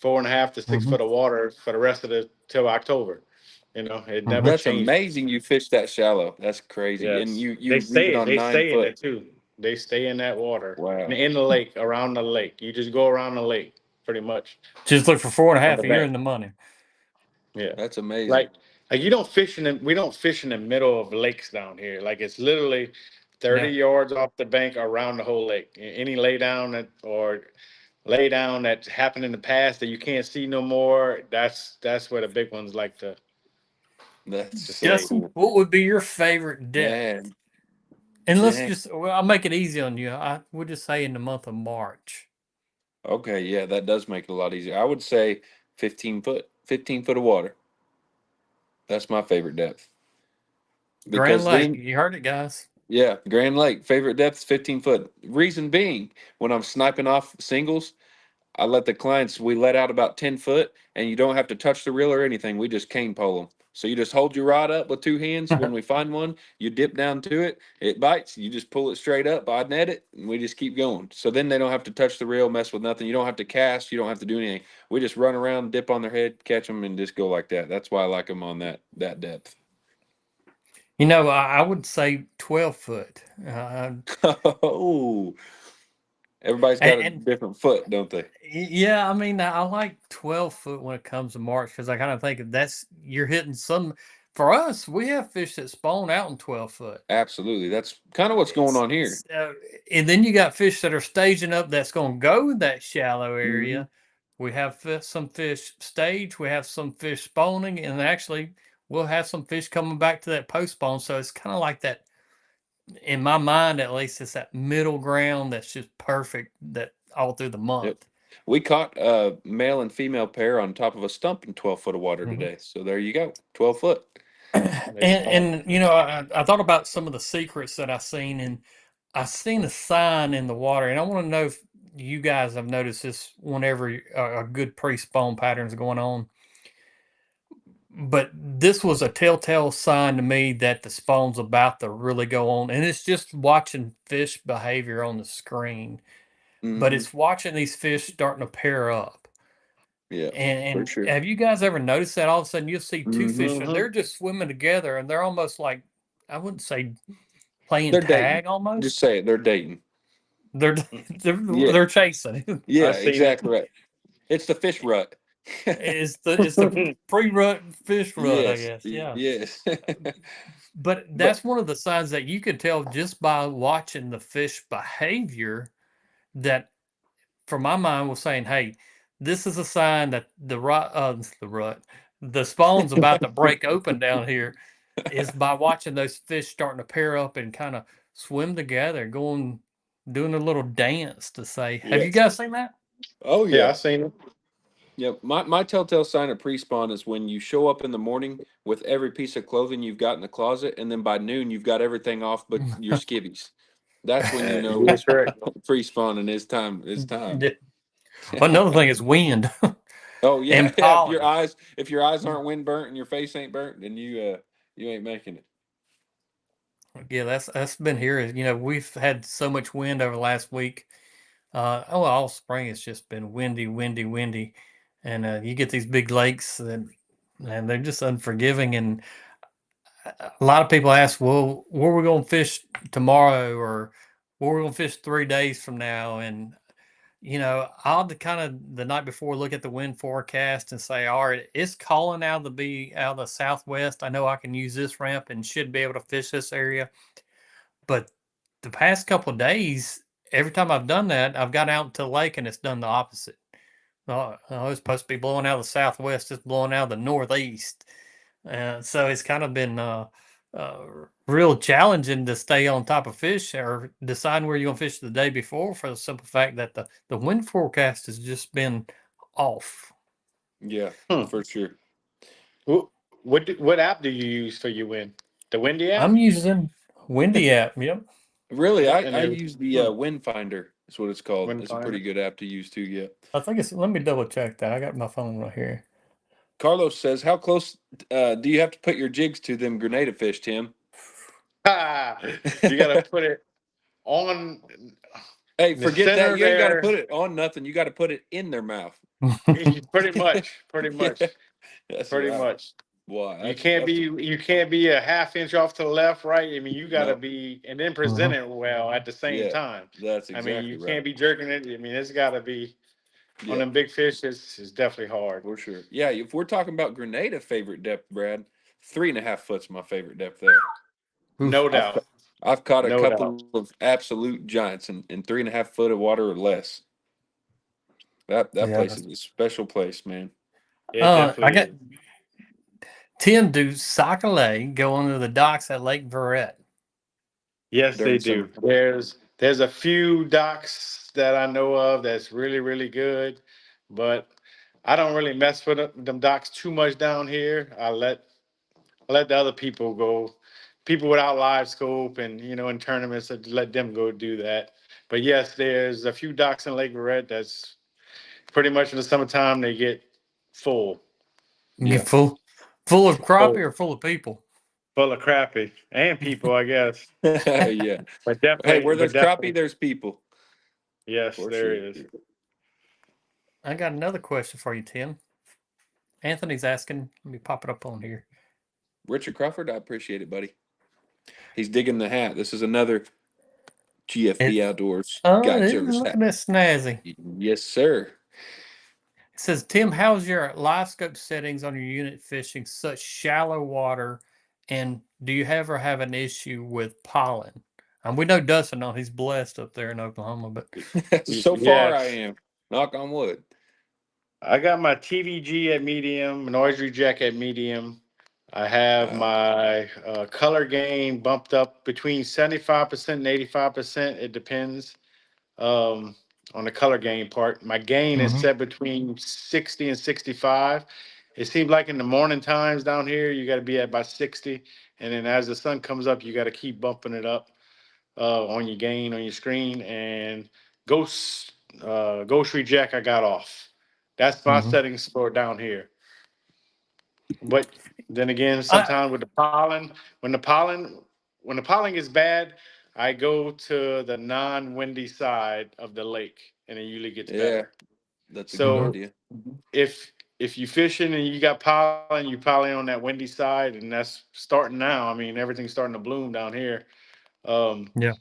Speaker 2: 4.5 to 6 foot
Speaker 1: Hmm.
Speaker 2: of water for the rest of the till October. It never
Speaker 1: Hmm.
Speaker 3: That's
Speaker 2: changes.
Speaker 3: amazing you fish that shallow. That's crazy. And
Speaker 2: Yes,
Speaker 3: you leave it on
Speaker 2: they
Speaker 3: nine
Speaker 2: stay in
Speaker 3: foot.
Speaker 2: it too. They stay in that water,
Speaker 3: Wow.
Speaker 2: in the lake, around the lake. You just go around the lake, pretty much,
Speaker 1: Just look for four and a
Speaker 2: on
Speaker 1: half,
Speaker 2: the
Speaker 1: and you're
Speaker 2: bank.
Speaker 1: in the money.
Speaker 2: Yeah,
Speaker 3: That's amazing.
Speaker 2: like you don't fish in the we don't fish in the middle of lakes down here. Like it's literally 30
Speaker 1: Yeah.
Speaker 2: yards off the bank around the whole lake. Any lay down that happened in the past that you can't see no more. That's where the big ones like
Speaker 3: That's
Speaker 2: to
Speaker 3: so
Speaker 2: stay.
Speaker 1: Justin,
Speaker 3: cool.
Speaker 1: what would be your favorite depth?
Speaker 3: Man,
Speaker 1: And let's
Speaker 3: dang.
Speaker 1: just, well, I'll make it easy on you. We'll just say in the month of March.
Speaker 3: Okay, yeah, that does make it a lot easier. I would say 15 foot, 15 foot of water. That's my favorite depth.
Speaker 1: Grand
Speaker 3: Because
Speaker 1: Lake,
Speaker 3: then,
Speaker 1: you heard it, guys.
Speaker 3: yeah, Grand Lake, favorite depth is 15 foot. Reason being, when I'm sniping off singles, we let out about 10 foot and you don't have to touch the reel or anything. We just cane pole them. So you just hold your rod up with two hands. When we find one, you dip down to it, it bites, you just pull it straight up, I net it, and we just keep going. So then they don't have to touch the reel, mess with nothing. You don't have to cast, you don't have to do anything. We just run around, dip on their head, catch them, and just go like that. That's why I like them on that depth.
Speaker 1: I would say 12 foot.
Speaker 3: Oh, everybody's got a
Speaker 1: And
Speaker 3: different foot, don't they?
Speaker 1: yeah, I mean, I like 12 foot when it comes to March because I kind of think that's you're hitting some. For us, we have fish that spawn out in 12 foot.
Speaker 3: Absolutely. That's kind of what's going
Speaker 1: It's,
Speaker 3: on here.
Speaker 1: it's, uh, and then you got fish that are staging up that's going to go in that shallow
Speaker 3: Hmm.
Speaker 1: area. We have some fish stage, we have some fish spawning, and actually, we'll have some fish coming back to that post spawn. So it's kind of like that, in my mind at least, it's that middle ground that's just perfect that all through the
Speaker 3: Yep.
Speaker 1: month.
Speaker 3: We caught a male and female pair on top of a stump in 12 foot of water
Speaker 1: Mhm.
Speaker 3: today. So there you go. 12 foot.
Speaker 2: They spawn.
Speaker 1: I thought about some of the secrets that I seen, and I seen a sign in the water, and I want to know if you guys have noticed this whenever a good pre-spawn patterns going on. But this was a telltale sign to me that the spawn's about to really go on, and it's just watching fish behavior on the screen. But
Speaker 3: Hmm.
Speaker 1: it's watching these fish starting to pair up.
Speaker 3: Yeah, for
Speaker 1: And
Speaker 3: sure.
Speaker 1: have you guys ever noticed that all of a sudden you'll see two
Speaker 3: Hmm.
Speaker 1: fish and
Speaker 2: Hmm.
Speaker 1: they're just swimming together and they're almost like, I wouldn't say playing
Speaker 3: They're dating.
Speaker 1: tag
Speaker 3: Just
Speaker 1: almost.
Speaker 3: say it. They're dating.
Speaker 1: They're
Speaker 3: Yeah.
Speaker 1: they're chasing.
Speaker 3: Yeah,
Speaker 2: I seen it.
Speaker 3: exactly right. It's the fish rut.
Speaker 1: It's the pre-rut fish rut, I
Speaker 3: Yes.
Speaker 1: guess. Yeah.
Speaker 3: Yes.
Speaker 1: But
Speaker 3: But
Speaker 1: that's one of the signs that you can tell just by watching the fish behavior that, for my mind, was saying, "Hey, this is a sign that the spawn's about to break open down here." Is by watching those fish starting to pair up and kind of swim together, doing a little dance to say, "Have you
Speaker 2: Yes.
Speaker 1: guys seen that?"
Speaker 3: oh
Speaker 2: Yeah,
Speaker 3: yeah.
Speaker 2: I seen it.
Speaker 3: Yeah, my telltale sign of pre-spawn is when you show up in the morning with every piece of clothing you've got in the closet, and then by noon you've got everything off but your skivvies. That's when you
Speaker 2: You
Speaker 3: know
Speaker 2: were correct.
Speaker 3: pre-spawn and it's time. It's time.
Speaker 1: Yeah. Another thing is wind
Speaker 3: Oh yeah,
Speaker 1: and
Speaker 3: yeah.
Speaker 1: pollen.
Speaker 3: If your eyes aren't wind burnt and your face ain't burnt, then you ain't making it.
Speaker 1: Yeah, that's been here. We've had so much wind over the last week. All spring it's just been windy, windy, windy, and you get these big lakes and they're just unforgiving. And a lot of people ask, "Well, where we going to fish tomorrow?" or "Where we going to fish 3 days from now?" And I'll kind of the night before look at the wind forecast and say, all right, it's calling out to be out of the southwest. I know I can use this ramp and should be able to fish this area. But the past couple of days, every time I've done that, I've got out to the lake and it's done the opposite. It's supposed to be blowing out of the southwest, it's blowing out of the northeast. So it's kind of been uh, real challenging to stay on top of fish or deciding where you're going to fish the day before, for the simple fact that the wind forecast has just been off.
Speaker 3: Yeah,
Speaker 2: Hmm.
Speaker 3: for sure.
Speaker 2: What app do you use for your wind? The Windy app?
Speaker 1: I'm using Windy app. Yep.
Speaker 3: Really,
Speaker 2: Yep.
Speaker 3: I use the Wind Finder. Is what it's called.
Speaker 2: Wind
Speaker 3: It's a pretty
Speaker 2: Finder.
Speaker 3: good app to use too. Yeah.
Speaker 1: I think it's. Let me double check that. I got my phone right here.
Speaker 3: Carlos says, "How close do you have to put your jigs to them grenada fish, Tim?"
Speaker 2: You got to put it on
Speaker 3: Hey,
Speaker 2: the
Speaker 3: forget that.
Speaker 2: center
Speaker 3: You ain't got to
Speaker 2: there.
Speaker 3: put it on nothing. You got to put it in their mouth.
Speaker 2: Pretty much, pretty
Speaker 3: Yeah,
Speaker 2: much,
Speaker 3: that's
Speaker 2: pretty
Speaker 3: right.
Speaker 2: much.
Speaker 3: Wow,
Speaker 2: You can't be a half inch off to the left, right. I mean, you got to
Speaker 3: no,
Speaker 2: be and then present
Speaker 1: Mhm.
Speaker 2: it well at the same
Speaker 3: yeah,
Speaker 2: time.
Speaker 3: that's
Speaker 2: I mean,
Speaker 3: exactly
Speaker 2: you
Speaker 3: right.
Speaker 2: can't be jerking it. I mean, it's got to be on
Speaker 3: Yep,
Speaker 2: them big fish. It's definitely hard.
Speaker 3: for sure. Yeah, if we're talking about grenada favorite depth, Brad, 3.5 foot's my favorite depth there.
Speaker 1: Oof.
Speaker 2: No
Speaker 3: I've
Speaker 2: doubt,
Speaker 3: I've caught a
Speaker 2: no doubt.
Speaker 3: couple of absolute giants in 3.5 foot of water or less. That
Speaker 1: Yeah.
Speaker 3: place is a special place, man.
Speaker 2: It
Speaker 1: I
Speaker 2: definitely
Speaker 1: got
Speaker 2: is.
Speaker 1: Tim do Socolay go onto the docks at Lake Verret.
Speaker 2: Yes, they
Speaker 3: During
Speaker 2: do.
Speaker 3: summer.
Speaker 2: There's a few docks that I know of that's really really good, but I don't really mess with them docks too much down here. I let the other people go, people without live scope and in tournaments. I let them go do that. But yes, there's a few docks in Lake Verret that's pretty much in the summertime they get full,
Speaker 1: You
Speaker 3: Yeah.
Speaker 1: full of crappie
Speaker 2: full,
Speaker 1: or full of people?
Speaker 2: full of crappie and people, I guess.
Speaker 3: Yeah.
Speaker 2: But
Speaker 3: Hey,
Speaker 2: definitely,
Speaker 3: where there's crappie, there's people.
Speaker 2: yes,
Speaker 3: For
Speaker 2: there
Speaker 3: sure.
Speaker 2: is.
Speaker 1: I got another question for you, Tim. Anthony's asking. Let me pop it up on here.
Speaker 3: Richard Crawford, I appreciate it, buddy. He's digging the hat. This is another GFB
Speaker 1: It
Speaker 3: Outdoors
Speaker 1: oh,
Speaker 3: guide
Speaker 1: it
Speaker 3: service
Speaker 1: look
Speaker 3: hat.
Speaker 1: at that snazzy.
Speaker 3: Yes, sir.
Speaker 1: It says, Tim, how's your live scope settings on your unit fishing such shallow water? And do you ever have an issue with pollen? We know Dustin, no, he's blessed up there in Oklahoma, but
Speaker 3: So far, I
Speaker 2: Yes.
Speaker 3: am. Knock on wood.
Speaker 2: I got my TVG at medium, noise reject at medium. I have
Speaker 3: Uh,
Speaker 2: my color gain bumped up between 75% and 85%. It depends um, on the color gain part. My gain is
Speaker 1: Mhm.
Speaker 2: set between 60 and 65. It seems like in the morning times down here, you got to be at about 60. And then as the sun comes up, you got to keep bumping it up on your gain on your screen. And ghost ghost reject, I got off. That's my
Speaker 1: Mhm.
Speaker 2: settings for down here. But then again,
Speaker 1: I
Speaker 2: sometimes with the pollen, when the pollen when the pollen gets bad, I go to the non-windy side of the lake, and it usually gets
Speaker 3: yeah,
Speaker 2: better.
Speaker 3: that's a good
Speaker 1: Mhm.
Speaker 2: So
Speaker 3: idea.
Speaker 2: if you fishing and you got pollen, you probably on that windy side, and that's starting now. I mean, everything's starting to bloom down here. Um,
Speaker 1: Yeah.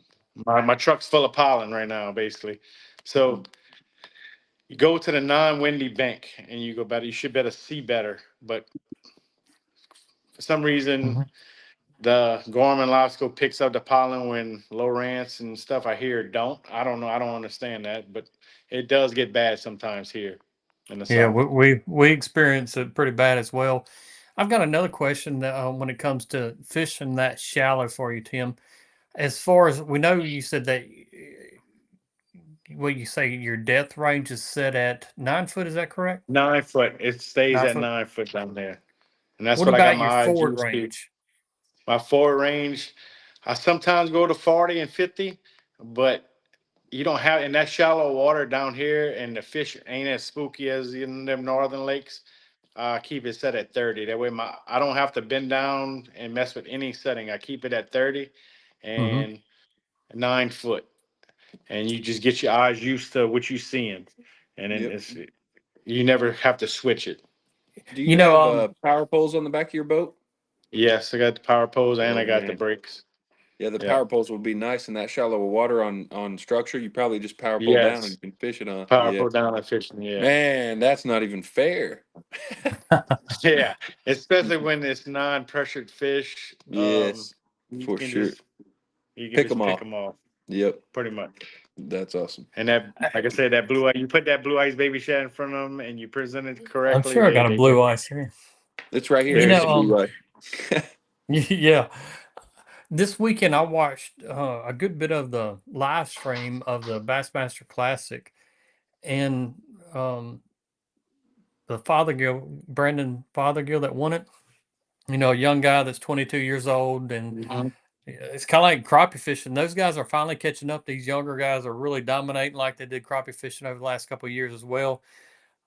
Speaker 2: my truck's full of pollen right now, basically. So you go to the non-windy bank, and you go better. You should better see better, but for some reason
Speaker 1: Mhm.
Speaker 2: the Gorman Lobsco picks up the pollen when Lowrance and stuff I hear don't. I don't know. I don't understand that, but it does get bad sometimes here in the
Speaker 1: Yeah,
Speaker 2: south.
Speaker 1: we experience it pretty bad as well. I've got another question that, when it comes to fishing that shallow for you, Tim. As far as we know, you said that what you say your depth range is set at 9 foot. Is that correct?
Speaker 2: 9 foot. It stays
Speaker 1: 9
Speaker 2: at
Speaker 1: foot.
Speaker 2: 9 foot down there, and that's
Speaker 1: What
Speaker 2: what I got
Speaker 1: about
Speaker 2: my
Speaker 1: your
Speaker 2: eyes
Speaker 1: forward
Speaker 2: used to.
Speaker 1: range?
Speaker 2: My forward range, I sometimes go to 40 and 50, but you don't have in that shallow water down here, and the fish ain't as spooky as in them northern lakes. Keep it set at 30. That way, I don't have to bend down and mess with any setting. I keep it at 30
Speaker 1: Hmm.
Speaker 2: and 9 foot, and you just get your eyes used to what you're seeing, and then
Speaker 3: Yep.
Speaker 2: you never have to switch it.
Speaker 3: Do
Speaker 1: You
Speaker 3: you
Speaker 1: know,
Speaker 3: have power poles on the back of your boat?
Speaker 2: Yes, I got the power pose and
Speaker 3: Oh
Speaker 2: I got the
Speaker 3: man.
Speaker 2: brakes.
Speaker 3: Yeah, the
Speaker 2: Yeah.
Speaker 3: power poles would be nice in that shallow water on structure. You probably just power pole down and
Speaker 2: Yes.
Speaker 3: you can fish it on.
Speaker 2: Power
Speaker 3: Yeah.
Speaker 2: pole down and fishing. Yeah.
Speaker 3: Man, that's not even fair.
Speaker 2: Yeah. Especially when it's non-pressured fish.
Speaker 3: Yes,
Speaker 2: You
Speaker 3: for
Speaker 2: can
Speaker 3: sure.
Speaker 2: just you can
Speaker 3: Pick
Speaker 2: just
Speaker 3: them
Speaker 2: pick
Speaker 3: off.
Speaker 2: them off
Speaker 3: Yep,
Speaker 2: pretty much.
Speaker 3: that's awesome.
Speaker 2: And that, like I said, that blue eye, you put that blue ice baby shad in front of them and you present it
Speaker 1: I'm
Speaker 2: correctly,
Speaker 1: sure I got a
Speaker 2: they get
Speaker 1: blue ice here.
Speaker 3: It's right here.
Speaker 1: You
Speaker 3: Here's
Speaker 2: there's
Speaker 3: the
Speaker 1: know,
Speaker 3: blue light.
Speaker 1: yeah. This weekend I watched a good bit of the live stream of the Bassmaster Classic, and um, the Fothergill, Brandon Fothergill that won it. A young guy that's 22 years old, and
Speaker 2: Mhm.
Speaker 1: it's kind of like crappie fishing. Those guys are finally catching up. These younger guys are really dominating like they did crappie fishing over the last couple of years as well.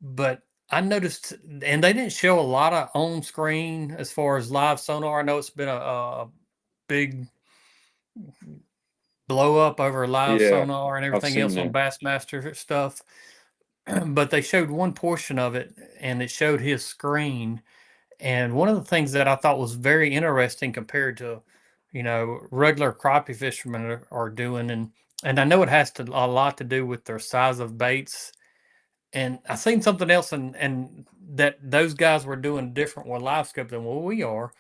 Speaker 1: But I noticed, and they didn't show a lot of on screen as far as live sonar. I know it's been a big blow up over live
Speaker 3: Yeah,
Speaker 1: sonar and
Speaker 3: I've
Speaker 1: everything
Speaker 3: seen
Speaker 1: else on
Speaker 3: that.
Speaker 1: Bassmaster stuff. But they showed one portion of it, and it showed his screen. And one of the things that I thought was very interesting compared to, regular crappie fishermen are doing, and I know it has a lot to do with their size of baits. And I seen something else, and that those guys were doing different with live scope than what we are,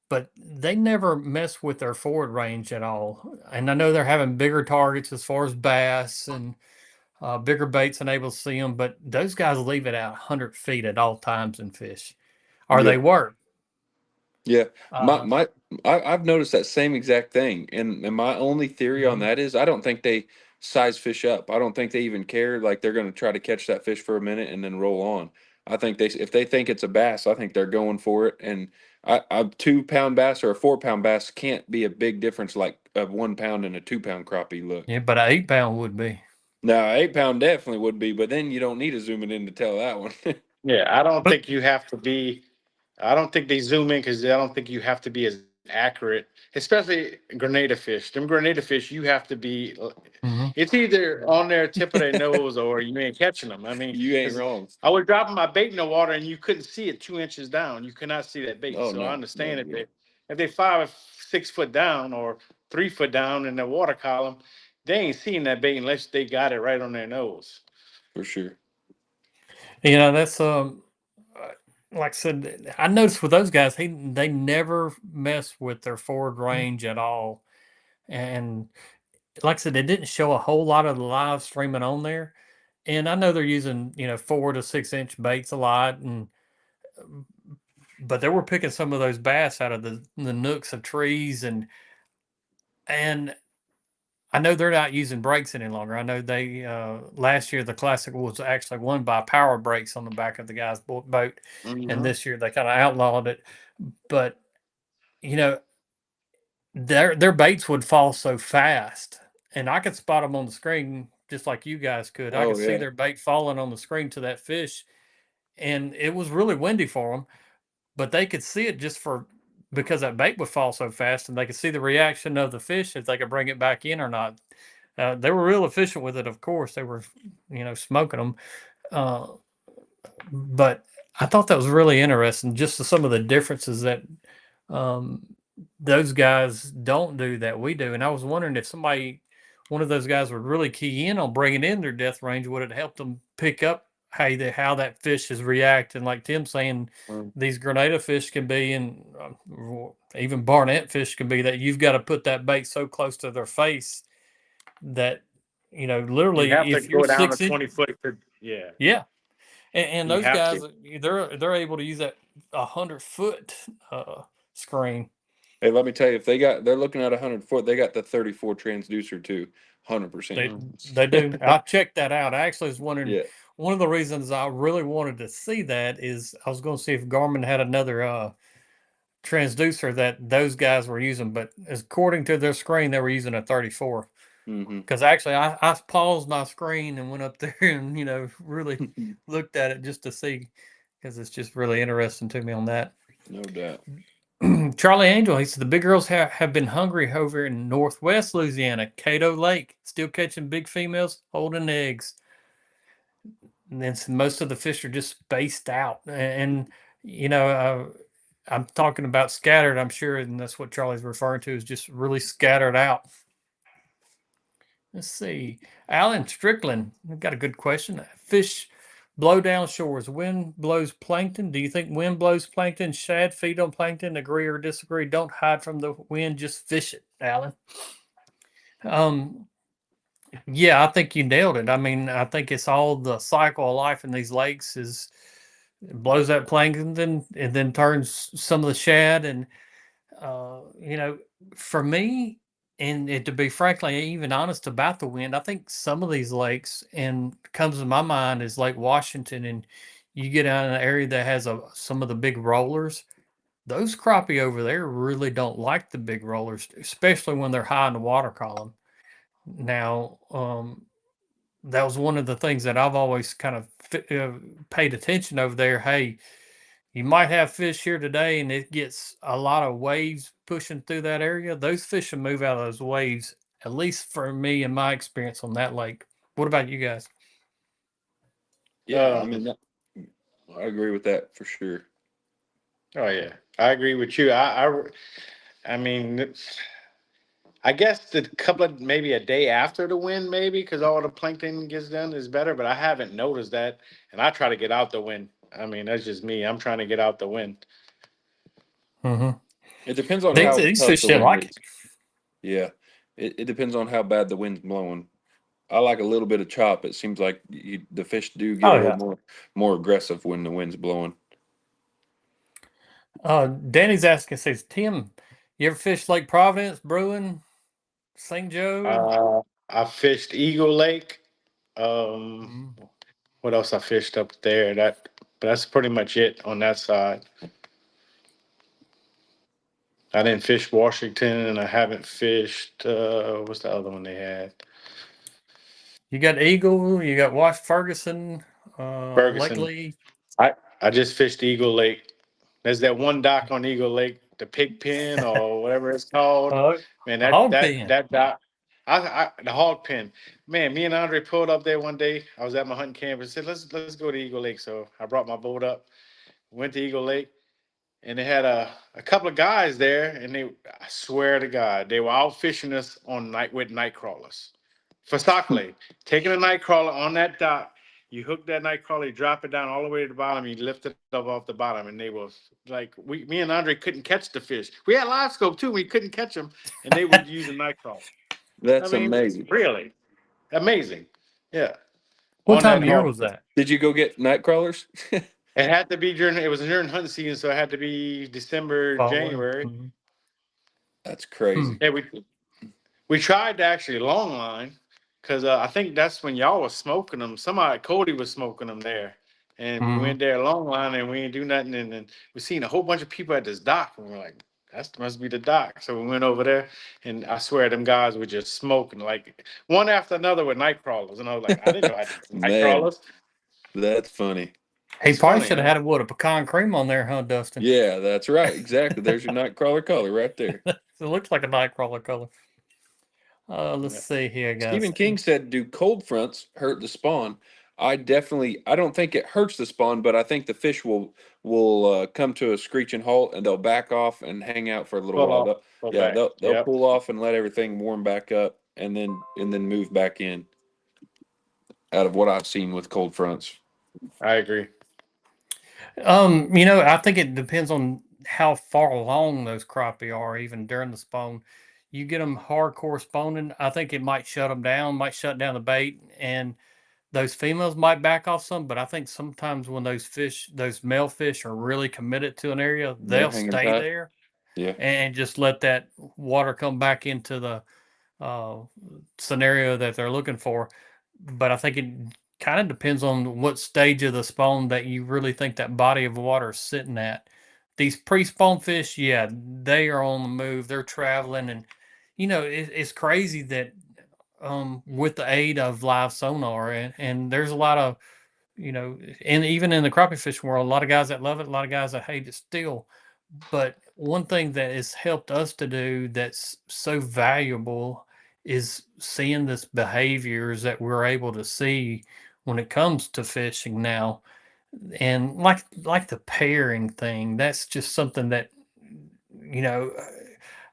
Speaker 1: but they never mess with their forward range at all. And I know they're having bigger targets as far as bass and bigger baits and able to see them, but those guys leave it at 100 feet at all times and fish, or
Speaker 3: Yeah.
Speaker 1: they were.
Speaker 3: Yeah, my
Speaker 1: Uh,
Speaker 3: my I've noticed that same exact thing, and my only theory on
Speaker 1: mhm.
Speaker 3: that is I don't think they size fish up. I don't think they even care. Like they're going to try to catch that fish for a minute and then roll on. I think if they think it's a bass, I think they're going for it. And a 2 pound bass or a 4 pound bass can't be a big difference like a 1 pound and a 2 pound crappie look.
Speaker 1: Yeah, but an 8 pound would be.
Speaker 3: Now, 8 pound definitely would be, but then you don't need to zoom it in to tell that one.
Speaker 2: Yeah, I don't
Speaker 1: But
Speaker 2: think you have to be. I don't think they zoom in because I don't think you have to be as accurate, especially grenada fish. Them grenada fish, you have to be.
Speaker 1: mhm.
Speaker 2: It's either on their tip of their nose or you ain't catching them. I mean,
Speaker 3: You ain't
Speaker 2: because
Speaker 3: wrong.
Speaker 2: I was dropping my bait in the water and you couldn't see it 2 inches down. You could not see that bait.
Speaker 3: Oh
Speaker 2: So I
Speaker 3: no, no,
Speaker 2: understand
Speaker 3: yeah,
Speaker 2: if they 5 or 6 foot down or 3 foot down in the water column, they ain't seeing that bait unless they got it right on their nose.
Speaker 3: for sure.
Speaker 1: That's uh, like I said, I noticed with those guys, they never mess with their forward range at all. And like I said, they didn't show a whole lot of the live streaming on there. And I know they're using, 4 to 6 inch baits a lot, and but they were picking some of those bass out of the nooks of trees, and I know they're not using brakes any longer. I know they last year the classic was actually won by power brakes on the back of the guy's boat, and
Speaker 2: Mm-hmm.
Speaker 1: this year they kind of outlawed it. But you know their baits would fall so fast, and I could spot them on the screen just like you guys could. I could
Speaker 3: Oh
Speaker 1: see
Speaker 3: yeah,
Speaker 1: their bait falling on the screen to that fish, and it was really windy for them. But they could see it just for because that bait would fall so fast, and they could see the reaction of the fish if they could bring it back in or not. They were real efficient with it, of course. They were, smoking them. Uh, but I thought that was really interesting, just some of the differences that um, those guys don't do that we do. And I was wondering if one of those guys would really key in on bringing in their death range, would it help them pick up how that fish is reacting? Like Tim saying, these grenada fish can be, and even barnett fish can be that you've got to put that bait so close to their face that
Speaker 2: You
Speaker 1: literally
Speaker 2: have to
Speaker 1: if you're
Speaker 2: go down to
Speaker 1: 6 inch,
Speaker 2: 20 foot. Yeah,
Speaker 1: yeah, and
Speaker 2: you
Speaker 1: those
Speaker 2: have
Speaker 1: guys
Speaker 2: to.
Speaker 1: they're able to use that 100 foot screen.
Speaker 3: hey, let me tell you, if they're looking at 100 foot, they got the 34 transducer too, 100%.
Speaker 1: They
Speaker 2: Mhm.
Speaker 1: they do. I checked that out. I actually was wondering.
Speaker 3: Yeah.
Speaker 1: One of the reasons I really wanted to see that is I was going to see if Garmin had another transducer that those guys were using, but according to their screen, they were using a 34.
Speaker 3: Hmm.
Speaker 1: Because actually, I paused my screen and went up there and really looked at it just to see, because it's just really interesting to me on that.
Speaker 3: No doubt.
Speaker 1: Charlie Angel, he said the big girls have been hungry over in northwest Louisiana, Cato Lake, still catching big females, holding eggs. And then most of the fish are just spaced out. And you know, I'm talking about scattered, I'm sure, and that's what Charlie's referring to is just really scattered out. Let's see. Alan Strickland, I've got a good question. Fish blow down shores. Wind blows plankton. Do you think wind blows plankton? Shad feed on plankton. Agree or disagree? Don't hide from the wind. Just fish it, Alan. Um, yeah, I think you nailed it. I mean, I think it's all the cycle of life in these lakes is it blows that plankton and then turns some of the shad and uh, you know, for me, and to be frankly even honest about the wind, I think some of these lakes and comes to my mind is Lake Washington and you get out in an area that has some of the big rollers. Those crappie over there really don't like the big rollers, especially when they're high in the water column. Now, that was one of the things that I've always kind of paid attention over there. Hey, you might have fish here today, and it gets a lot of waves pushing through that area. Those fish will move out of those waves, at least for me and my experience on that lake. What about you guys?
Speaker 3: Yeah, I
Speaker 2: Um,
Speaker 3: mean, I agree with that for sure.
Speaker 2: oh yeah, I agree with you. I mean, I guess the couple of maybe a day after the wind, maybe because all the plankton gets done is better. But I haven't noticed that, and I try to get out the wind. I mean, that's just me. I'm trying to get out the wind.
Speaker 1: Mm-hmm.
Speaker 3: It depends on
Speaker 1: These,
Speaker 3: how
Speaker 1: these
Speaker 3: tough
Speaker 1: fish
Speaker 3: the
Speaker 1: didn't
Speaker 3: wind
Speaker 1: like it.
Speaker 3: is. Yeah, it depends on how bad the wind's blowing. I like a little bit of chop. It seems like the fish do get a
Speaker 1: Oh
Speaker 3: little
Speaker 1: yeah.
Speaker 3: more aggressive when the wind's blowing.
Speaker 1: Danny's asking, says Tim, you ever fish Lake Providence, Bruin, St. Joe?
Speaker 2: Uh, I fished Eagle Lake. Um,
Speaker 1: Mm.
Speaker 2: what else I fished up there? That's pretty much it on that side. I didn't fish Washington, and I haven't fished. What's the other one they had?
Speaker 1: You got Eagle, you got Wash Ferguson, Lake
Speaker 2: Ferguson.
Speaker 1: Lee.
Speaker 2: I just fished Eagle Lake. There's that one dock on Eagle Lake, the Pig Pen or whatever it's called.
Speaker 1: Uh,
Speaker 2: Man, that
Speaker 1: Hog
Speaker 2: that
Speaker 1: Pen.
Speaker 2: that dock. The hog pen. Man, me and Andre pulled up there one day. I was at my hunting camp and said, let's go to Eagle Lake. So I brought my boat up, went to Eagle Lake, and they had a couple of guys there, and I swear to God, they were out fishing us on night with night crawlers for Sockle, taking a night crawler on that dock. You hook that night crawler, you drop it down all the way to the bottom, you lift it up off the bottom, and they was like, me and Andre couldn't catch the fish. We had live scope too, we couldn't catch them, and they would use a night crawler. I
Speaker 3: That's
Speaker 2: mean,
Speaker 3: amazing.
Speaker 2: really amazing, yeah.
Speaker 1: What
Speaker 2: On
Speaker 1: time
Speaker 2: that
Speaker 1: of year
Speaker 2: hog,
Speaker 1: was that?
Speaker 3: Did you go get night crawlers?
Speaker 2: it had to be during hunting season, so it had to be December,
Speaker 1: Fall.
Speaker 2: January.
Speaker 1: Mhm.
Speaker 3: That's
Speaker 1: Hmm.
Speaker 3: crazy.
Speaker 2: Yeah, we tried to actually long line because I think that's when y'all was smoking them. Somebody, Cody was smoking them there. And we
Speaker 1: Hmm.
Speaker 2: went there long line and we didn't do nothing. And then we seen a whole bunch of people at this dock. And we're like, that must be the dock. So we went over there and I swear them guys were just smoking like one after another with night crawlers. And I was like, I didn't know I had night
Speaker 3: Man,
Speaker 2: crawlers.
Speaker 3: that's funny.
Speaker 1: He
Speaker 2: It's
Speaker 1: probably
Speaker 2: funny,
Speaker 1: should have
Speaker 2: huh?
Speaker 1: had a pecan cream on there, huh, Dustin?
Speaker 3: Yeah, that's right. Exactly. There's your night crawler color right there.
Speaker 1: It looks like a nightcrawler color. Let's
Speaker 2: Yeah.
Speaker 1: see here, guys.
Speaker 3: Stephen King said, "Do cold fronts hurt the spawn?" I don't think it hurts the spawn, but I think the fish will come to a screeching halt and they'll back off and hang out for a little
Speaker 2: Pull
Speaker 3: while.
Speaker 2: off, go
Speaker 3: Yeah,
Speaker 2: back.
Speaker 3: they'll
Speaker 2: Yep.
Speaker 3: cool off and let everything warm back up, and then move back in. Out of what I've seen with cold fronts,
Speaker 2: I agree.
Speaker 1: I think it depends on how far along those crappie are, even during the spawn. You get them hardcore spawning, I think it might shut them down, might shut down the bait, and those females might back off some. But I think sometimes when those male fish are really committed to an area,
Speaker 3: they're
Speaker 1: they'll
Speaker 3: hanging
Speaker 1: stay
Speaker 3: tight.
Speaker 1: there
Speaker 3: Yeah,
Speaker 1: and just let that water come back into the uh, scenario that they're looking for. But I think it kind of depends on what stage of the spawn that you really think that body of water is sitting at. These pre-spawn fish, yeah, they are on the move. They're traveling, and it's crazy that with the aid of live sonar, and there's a lot of and even in the crappie fishing world, a lot of guys that love it, a lot of guys that hate it still. But one thing that has helped us to do that's so valuable is seeing this behaviors that we're able to see when it comes to fishing now. And like the pairing thing, that's just something that you know uh,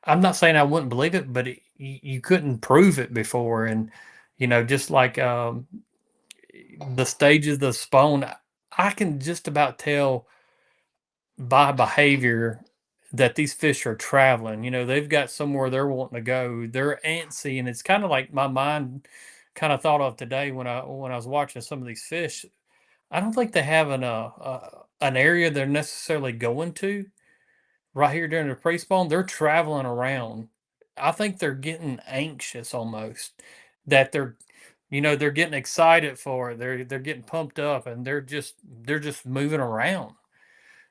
Speaker 1: I'm not saying I wouldn't believe it, but you couldn't prove it before. And just like the stages of the spawn, I can just about tell by behavior that these fish are traveling. They've got somewhere they're wanting to go. They're antsy, and it's kind of like my mind kind of thought of today when I was watching some of these fish. I don't think they have an area they're necessarily going to right here during the pre-spawn. They're traveling around. I think they're getting anxious almost that they're getting excited for it. They're getting pumped up, and they're just moving around.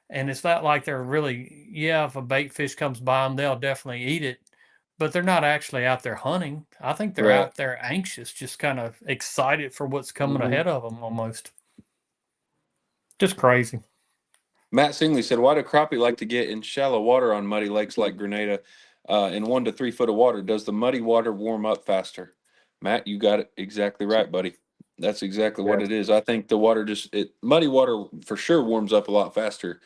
Speaker 1: And it's not like they're really, yeah, if a bait fish comes by them, they'll definitely eat it, but they're not actually out there hunting. I think they're
Speaker 3: Right.
Speaker 1: out there anxious, just kind of excited for what's coming
Speaker 3: Hmm.
Speaker 1: ahead of them almost. Just crazy.
Speaker 3: Matt Singley said, "Why do crappie like to get in shallow water on muddy lakes like Grenada, in 1 to 3 foot of water? Does the muddy water warm up faster?" Matt, you got it exactly right, buddy. That's exactly what
Speaker 2: Yeah.
Speaker 3: it is. I think the water muddy water for sure warms up a lot faster.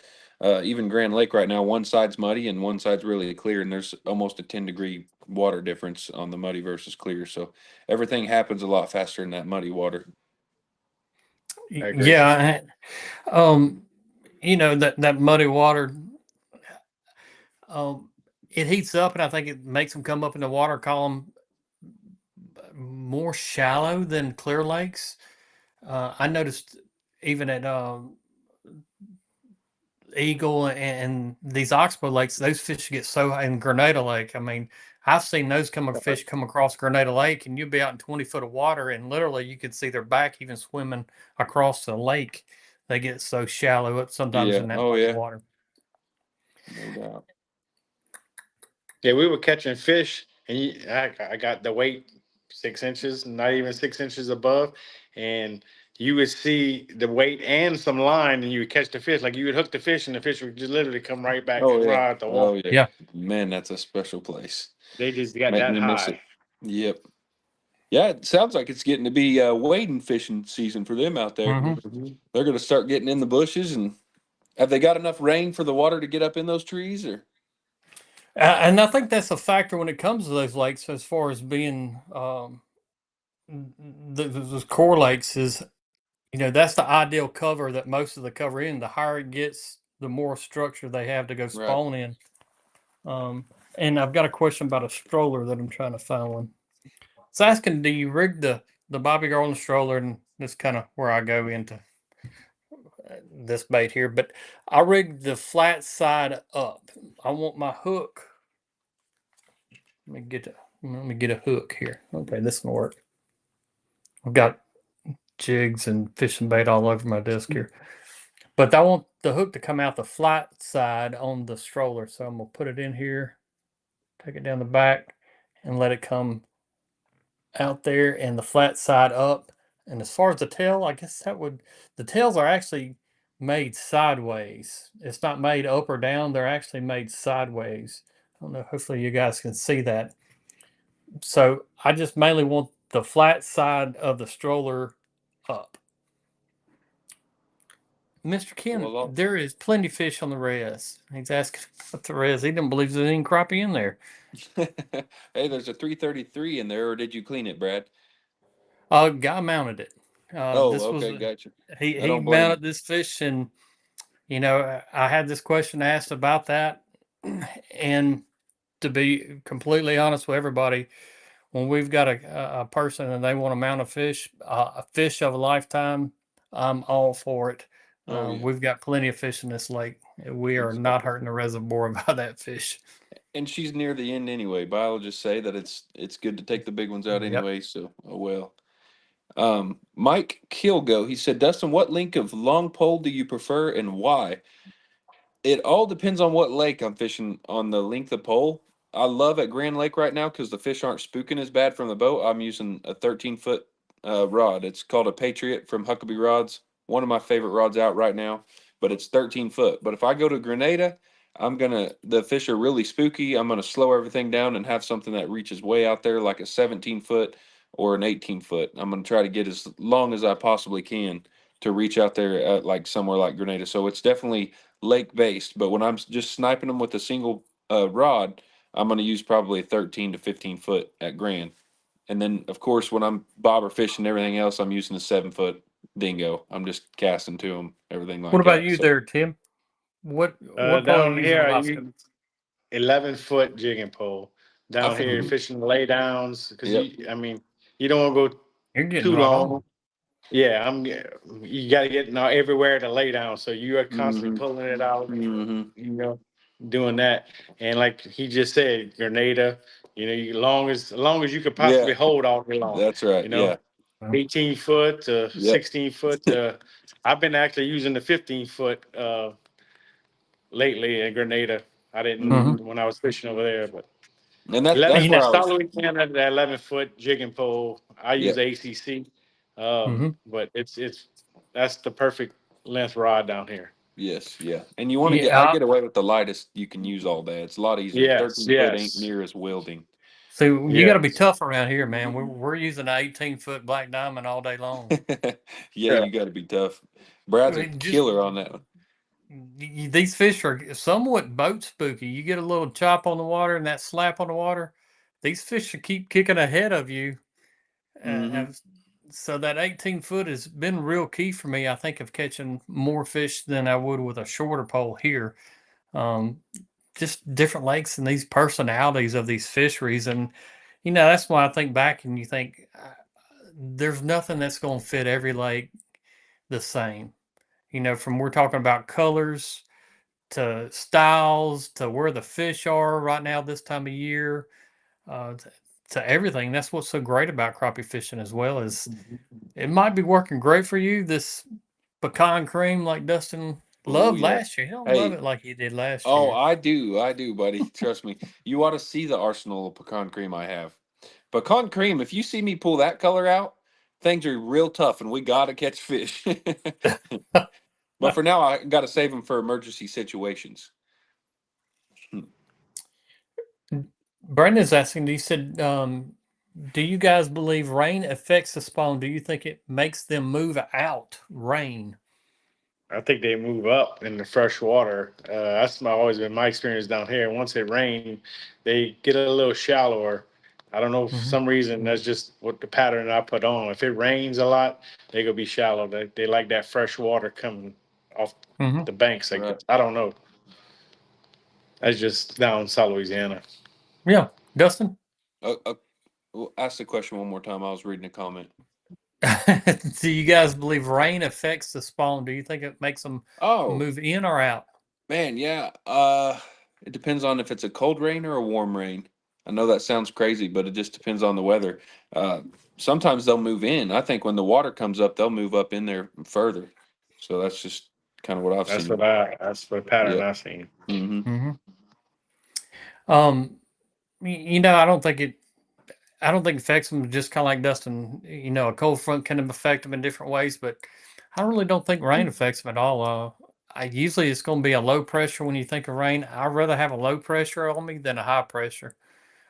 Speaker 3: Even Grand Lake right now, one side's muddy and one side's really clear, and there's almost a 10-degree water difference on the muddy versus clear. So everything happens a lot faster in that muddy water.
Speaker 2: I agree.
Speaker 1: Yeah. Um, that muddy water, um, it heats up, and I think it makes them come up in the water column more shallow than clear lakes. I noticed even at Eagle and these oxbow lakes, those fish get so high in Grenada Lake. I mean, I've seen those fish come across Grenada Lake, and you'd be out in 20 foot of water, and literally you could see their back even swimming across the lake. They get so shallow up sometimes
Speaker 3: Yeah.
Speaker 1: in that
Speaker 3: Oh
Speaker 1: muddy
Speaker 3: yeah.
Speaker 1: water.
Speaker 3: No doubt.
Speaker 2: Yeah, we were catching fish, and I got the weight 6 inches, not even 6 inches above, and you would see the weight and some line, and you would catch the fish. Like you would hook the fish, and the fish would just literally come right back
Speaker 3: Oh
Speaker 2: and
Speaker 3: yeah.
Speaker 2: right out the
Speaker 3: Oh
Speaker 2: water.
Speaker 3: yeah.
Speaker 1: Yeah.
Speaker 3: Man, that's a special place.
Speaker 2: They just got
Speaker 3: Make
Speaker 2: that
Speaker 3: me miss it.
Speaker 2: high.
Speaker 3: Yep. Yeah, it sounds like it's getting to be wading fishing season for them out there.
Speaker 1: Hmm.
Speaker 2: Mhm.
Speaker 3: They're going to start getting in the bushes. And have they got enough rain for the water to get up in those trees? Or
Speaker 1: And I think that's a factor when it comes to those lakes, as far as being those core lakes is, that's the ideal cover that most of the cover in. The higher it gets, the more structure they have to go
Speaker 3: right?
Speaker 1: spawn in. Um, and I've got a question about a stroller that I'm trying to find one. It's asking, do you rig the bobby girl on the stroller? And that's kind of where I go into this bait here. But I rigged the flat side up. I want my hook. Let me get a hook here. Okay, this will work. I've got jigs and fishing bait all over my desk here. But I want the hook to come out the flat side on the stroller. So I'm gonna put it in here, take it down the back, and let it come out there and the flat side up. And as far as the tail, I guess the tails are actually made sideways. It's not made up or down, they're actually made sideways. I don't know, hopefully you guys can see that. So I just mainly want the flat side of the stroller up. Mr. Ken,
Speaker 3: Well,
Speaker 1: there is plenty of fish on the res. He's asking what the res. He didn't believe there's any crappie in there.
Speaker 3: hey, there's a 333 in there, or did you clean it, Brad?
Speaker 1: Guy mounted it.
Speaker 3: Oh,
Speaker 1: This was
Speaker 3: okay, gotcha.
Speaker 1: he
Speaker 3: I
Speaker 1: he
Speaker 3: don't blame
Speaker 1: mounted
Speaker 3: him.
Speaker 1: this fish, and I had this question asked about that, and to be completely honest with everybody, when we've got a person and they want to mount a fish of a lifetime, I'm all for it.
Speaker 3: Oh yeah,
Speaker 1: We've got plenty of fish in this lake. We are not
Speaker 3: exactly.
Speaker 1: hurting the reservoir by that fish.
Speaker 3: And she's near the end anyway. Biologists say that it's good to take the big ones out
Speaker 1: Yep.
Speaker 3: anyway. So, oh well. Mike Kilgo, he said, Dustin, what length of long pole do you prefer and why? It all depends on what lake I'm fishing on the length of pole. I love at Grand Lake right now because the fish aren't spooking as bad from the boat. I'm using a 13-foot rod. It's called a Patriot from Huckabee Rods. One of my favorite rods out right now, but it's 13 foot. But if I go to Grenada, the fish are really spooky. I'm gonna slow everything down and have something that reaches way out there, like a 17-foot or an 18-foot. I'm gonna try to get as long as I possibly can to reach out there at like somewhere like Grenada. So it's definitely lake based, but when I'm just sniping them with a single rod, I'm going to use probably a 13 to 15 foot at Grand. And then, of course, when I'm bobber fishing and everything else, I'm using a 7 foot dingo. I'm just casting to them, everything
Speaker 1: What
Speaker 3: like
Speaker 1: about
Speaker 3: that.
Speaker 1: you
Speaker 3: So
Speaker 1: there, Tim? What pole are you
Speaker 2: Down
Speaker 1: using
Speaker 2: here,
Speaker 1: the
Speaker 2: I
Speaker 1: last
Speaker 2: use
Speaker 1: couple?
Speaker 2: 11-foot jigging pole. Down
Speaker 3: I've
Speaker 2: here, fishing lay downs because
Speaker 3: yep.
Speaker 2: I mean, you don't want to go
Speaker 1: You're getting
Speaker 2: too
Speaker 1: right on.
Speaker 2: long. Yeah, you got to get now everywhere to lay down, so you are constantly
Speaker 3: Mm-hmm.
Speaker 2: pulling it out.
Speaker 3: Mm-hmm.
Speaker 2: You know, doing that, and like he just said, Grenada. You long as you could
Speaker 3: Yeah,
Speaker 2: possibly hold all day long.
Speaker 3: that's right.
Speaker 2: You know,
Speaker 3: Yeah.
Speaker 2: 18 foot to
Speaker 3: Yep.
Speaker 2: 16 foot. I've been actually using the 15 foot lately in Grenada. I
Speaker 3: Hmm.
Speaker 2: didn't when I was fishing over there, but
Speaker 3: And
Speaker 2: 11
Speaker 3: that's
Speaker 1: You know,
Speaker 3: where
Speaker 2: foot
Speaker 3: I was.
Speaker 2: South Louisiana, that 11 foot jigging pole. I use
Speaker 3: Yep.
Speaker 2: ACC,
Speaker 1: mhm.
Speaker 2: but it's that's the perfect length rod down here.
Speaker 3: Yes, yeah. And you want to get I
Speaker 1: Yeah.
Speaker 3: get away with the lightest you can use all day. It's a lot easier.
Speaker 2: Yes,
Speaker 3: 13-foot ain't
Speaker 2: yes,
Speaker 3: near as wielding.
Speaker 1: So you got to be
Speaker 2: yes.
Speaker 1: tough around here, man. We're using an 18-foot black diamond all day long.
Speaker 3: Yeah,
Speaker 2: Yeah.
Speaker 3: you got to be tough. Brad's a
Speaker 1: Just
Speaker 3: killer on that one.
Speaker 1: these fish are somewhat boat spooky. You get a little chop on the water and that slap on the water, these fish should keep kicking ahead of you.
Speaker 3: Hmm.
Speaker 1: So that 18 foot has been real key for me. I think of catching more fish than I would with a shorter pole here. Um, just different lakes and these personalities of these fisheries, and that's why I think back and you think there's nothing that's going to fit every lake the same. From we're talking about colors to styles to where the fish are right now this time of year, to everything. That's what's so great about crappie fishing as well is it might be working great for you. This pecan cream like Dustin
Speaker 3: Oh
Speaker 1: loved
Speaker 3: yeah.
Speaker 1: last year. He don't love
Speaker 3: Hey,
Speaker 1: it like he did last
Speaker 3: oh,
Speaker 1: year.
Speaker 3: I do, buddy. Trust me. You ought to see the arsenal of pecan cream I have. Pecan cream, if you see me pull that color out, things are real tough and we got to catch fish. But for now, I got to save them for emergency situations. Hmm.
Speaker 1: Brendan's asking, he said, do you guys believe rain affects the spawn? Do you think it makes them move out? Rain.
Speaker 2: I think they move up in the fresh water. That's always been my experience down here. Once it rains, they get a little shallower. I don't know, for
Speaker 1: Hmm.
Speaker 2: some reason, that's just what the pattern I put on. If it rains a lot, they gonna be shallow. They like that fresh water coming off
Speaker 1: Hmm.
Speaker 2: the banks, I
Speaker 3: Right.
Speaker 2: guess. I don't know. That's just down South Louisiana.
Speaker 1: Yeah. Dustin?
Speaker 3: Ask the question one more time. I was reading a comment.
Speaker 1: Do you guys believe rain affects the spawn? Do you think it makes them
Speaker 3: Oh,
Speaker 1: move in or out?
Speaker 3: man, yeah. It depends on if it's a cold rain or a warm rain. I know that sounds crazy, but it just depends on the weather. Uh, Sometimes they'll move in. I think when the water comes up, they'll move up in there further. So that's just kind of what I've
Speaker 2: That's
Speaker 3: seen.
Speaker 2: that's the pattern
Speaker 3: Yep.
Speaker 2: I've seen.
Speaker 3: Hmm.
Speaker 1: Hmm. Um, I don't think it affects them just kind of like Dustin. A cold front can affect them in different ways, but I really don't think rain affects them at all. I usually it's going to be a low pressure when you think of rain. I'd rather have a low pressure on me than a high pressure.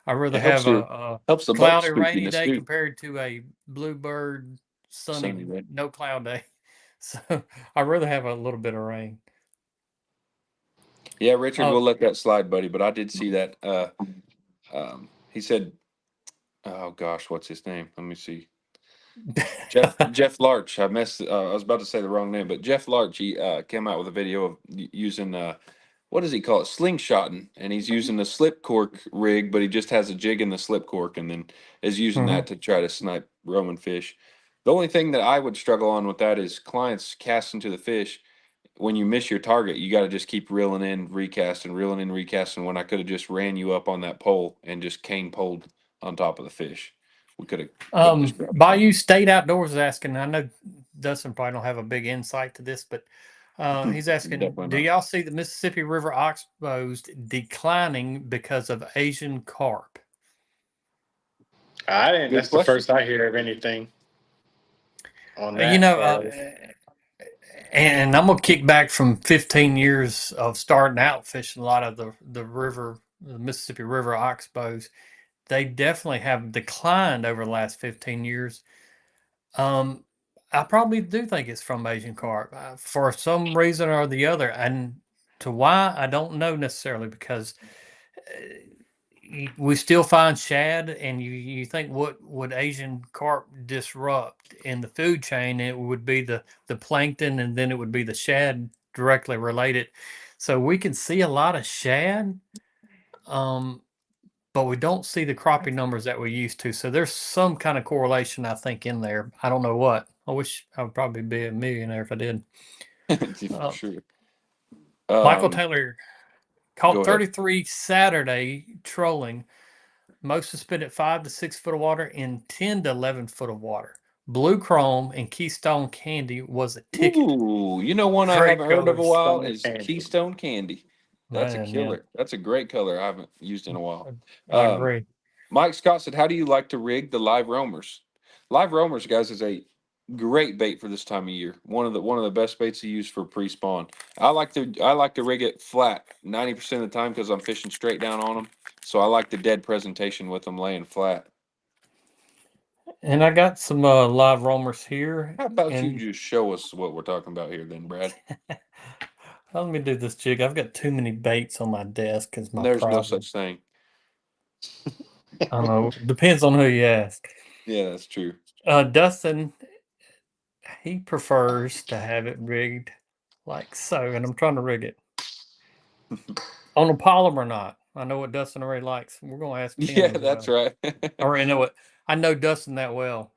Speaker 1: I'd rather
Speaker 3: It
Speaker 1: have a
Speaker 3: helps the boat
Speaker 1: cloudy, rainy
Speaker 3: spookiness
Speaker 1: day
Speaker 3: too.
Speaker 1: compared to a bluebird, sunny,
Speaker 3: Sunny, right?
Speaker 1: no cloud day. So I'd rather have a little bit of rain.
Speaker 3: Yeah, Richard,
Speaker 1: Uh,
Speaker 3: we'll let that slide, buddy. But I did see that. He said, "Oh gosh, what's his name? Let me see." Jeff Larch. I was about to say the wrong name, but Jeff Larch. He came out with a video of using what does he call it? Slingshotting, and he's using the slip cork rig, but he just has a jig in the slip cork, and then is using
Speaker 1: mhm.
Speaker 3: that to try to snipe Roman fish. The only thing that I would struggle on with that is clients casting to the fish. When you miss your target, you got to just keep reeling in, recasting, reeling in, recasting. When I could have just ran you up on that pole and just cane poled on top of the fish, we could have just grabbed them.
Speaker 1: Bayou State Outdoors is asking. I know Dustin probably don't have a big insight to this, but he's asking,
Speaker 3: Definitely
Speaker 1: do
Speaker 3: not.
Speaker 1: y'all see the Mississippi River oxbows declining because of Asian carp?
Speaker 2: I didn't.
Speaker 3: Good
Speaker 2: That's the
Speaker 3: question.
Speaker 2: first I hear of anything on
Speaker 1: Uh, you
Speaker 2: that.
Speaker 1: know, uh, and I'm gonna kick back from 15 years of starting out fishing a lot of the Mississippi River oxbows. They definitely have declined over the last 15 years. Um, I probably do think it's from Asian carp for some reason or the other, and to why I don't know necessarily because we still find shad, and you think what would Asian carp disrupt in the food chain? It would be the plankton, and then it would be the shad directly related. So we can see a lot of shad, um, but we don't see the crappie numbers that we used to. So there's some kind of correlation, I think, in there. I don't know what. I wish I would probably be a millionaire if I did.
Speaker 3: For
Speaker 1: Uh,
Speaker 3: sure.
Speaker 1: Michael
Speaker 3: Um,
Speaker 1: Taylor
Speaker 3: Go
Speaker 1: caught
Speaker 3: ahead.
Speaker 1: 33 Saturday trolling. Most suspended 5 to 6 foot of water in 10 to 11 foot of water. Blue Chrome, and Keystone Candy was a ticket.
Speaker 3: Ooh, you know one I
Speaker 1: Great
Speaker 3: haven't heard of a
Speaker 1: colors.
Speaker 3: while
Speaker 2: Stone
Speaker 3: is
Speaker 2: Candy.
Speaker 3: Keystone Candy. That's a
Speaker 1: Man, yeah,
Speaker 3: killer. That's a great color I haven't used in a while.
Speaker 1: I
Speaker 3: Um,
Speaker 1: agree.
Speaker 3: Mike Scott said, "How do you like to rig the live roamers?" Live roamers, guys, is a great bait for this time of year. One of the best baits to use for pre-spawn. I like to rig it flat 90% of the time because I'm fishing straight down on them. So I like the dead presentation with them laying flat.
Speaker 1: And I got some live roamers here.
Speaker 3: How about you
Speaker 1: And
Speaker 3: just show us what we're talking about here, then, Brad?
Speaker 1: let me do this jig. I've got too many baits on my desk is my
Speaker 3: There's no
Speaker 1: problem.
Speaker 3: such thing.
Speaker 1: I don't know. Depends on who you ask.
Speaker 3: Yeah, that's true.
Speaker 1: Dustin, he prefers to have it rigged like so, and I'm trying to rig it on a polymer knot. I know what Dustin already likes. We're gonna ask Tim
Speaker 3: Yeah,
Speaker 1: as
Speaker 3: that's
Speaker 1: well.
Speaker 3: right.
Speaker 1: I already know it. I know Dustin that well.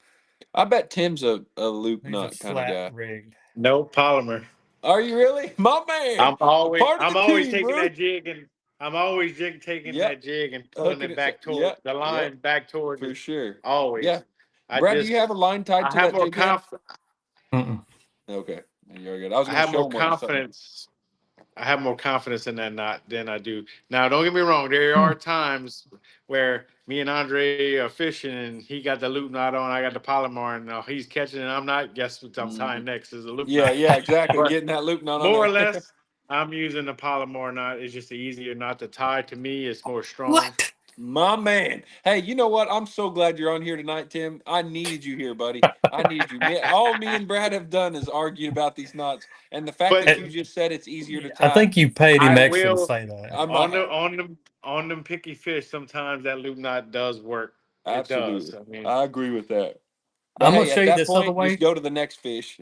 Speaker 3: I bet Tim's a loop
Speaker 1: He's a
Speaker 3: nut kind of
Speaker 1: flat
Speaker 3: guy.
Speaker 1: rigged.
Speaker 2: No polymer.
Speaker 3: Are you really? My man.
Speaker 2: I'm always
Speaker 3: Part of the
Speaker 2: I'm always
Speaker 3: team,
Speaker 2: taking
Speaker 3: bro.
Speaker 2: that jig and I'm always taking
Speaker 3: Yep.
Speaker 2: that jig and pulling
Speaker 3: Hooking
Speaker 2: it
Speaker 3: it. So,
Speaker 2: back toward
Speaker 3: yep.
Speaker 2: the
Speaker 3: Yep.
Speaker 2: line, back toward
Speaker 3: For
Speaker 2: it.
Speaker 3: sure. Yeah.
Speaker 2: Always. I
Speaker 3: Brad, do you
Speaker 2: just
Speaker 3: have a line tied
Speaker 2: I
Speaker 3: to
Speaker 2: have
Speaker 3: that
Speaker 2: more
Speaker 3: jig yet?
Speaker 2: conf
Speaker 1: Mm-mm.
Speaker 3: Okay. You're good. I was
Speaker 2: I
Speaker 3: gonna
Speaker 2: have
Speaker 3: show
Speaker 2: more
Speaker 3: him what something.
Speaker 2: confidence. I have more confidence in that knot than I do. Now, don't get me wrong. There
Speaker 1: Hmm.
Speaker 2: are times where me and Andre are fishing, and he got the loop knot on, I got the Palomar, and he's catching, and I'm not. Guess what I'm tying
Speaker 3: Mhm.
Speaker 2: next is a loop
Speaker 3: Yeah,
Speaker 2: knot.
Speaker 3: yeah, exactly.
Speaker 2: But
Speaker 3: Getting that loop knot on
Speaker 2: more or
Speaker 3: there.
Speaker 2: less, I'm using the Palomar knot. It's just an easier knot to tie. To me, it's more strong.
Speaker 1: What?
Speaker 3: My man. Hey, you know what? I'm so glad you're on here tonight, Tim. I needed you here, buddy. I needed you. All me and Brad have done is argued about these knots. And the fact
Speaker 2: But
Speaker 3: that you just said it's easier to
Speaker 1: I
Speaker 3: tie,
Speaker 1: think you paid him
Speaker 2: I
Speaker 1: extra to
Speaker 2: will
Speaker 1: say that.
Speaker 3: I'm
Speaker 2: on them picky fish. Sometimes that loop knot does work. It does.
Speaker 3: absolutely.
Speaker 2: I mean,
Speaker 3: I agree with that. But
Speaker 1: I'm gonna
Speaker 3: hey,
Speaker 1: show
Speaker 3: at
Speaker 1: you
Speaker 3: that
Speaker 1: this other
Speaker 3: point, just
Speaker 1: way.
Speaker 3: go to the next fish.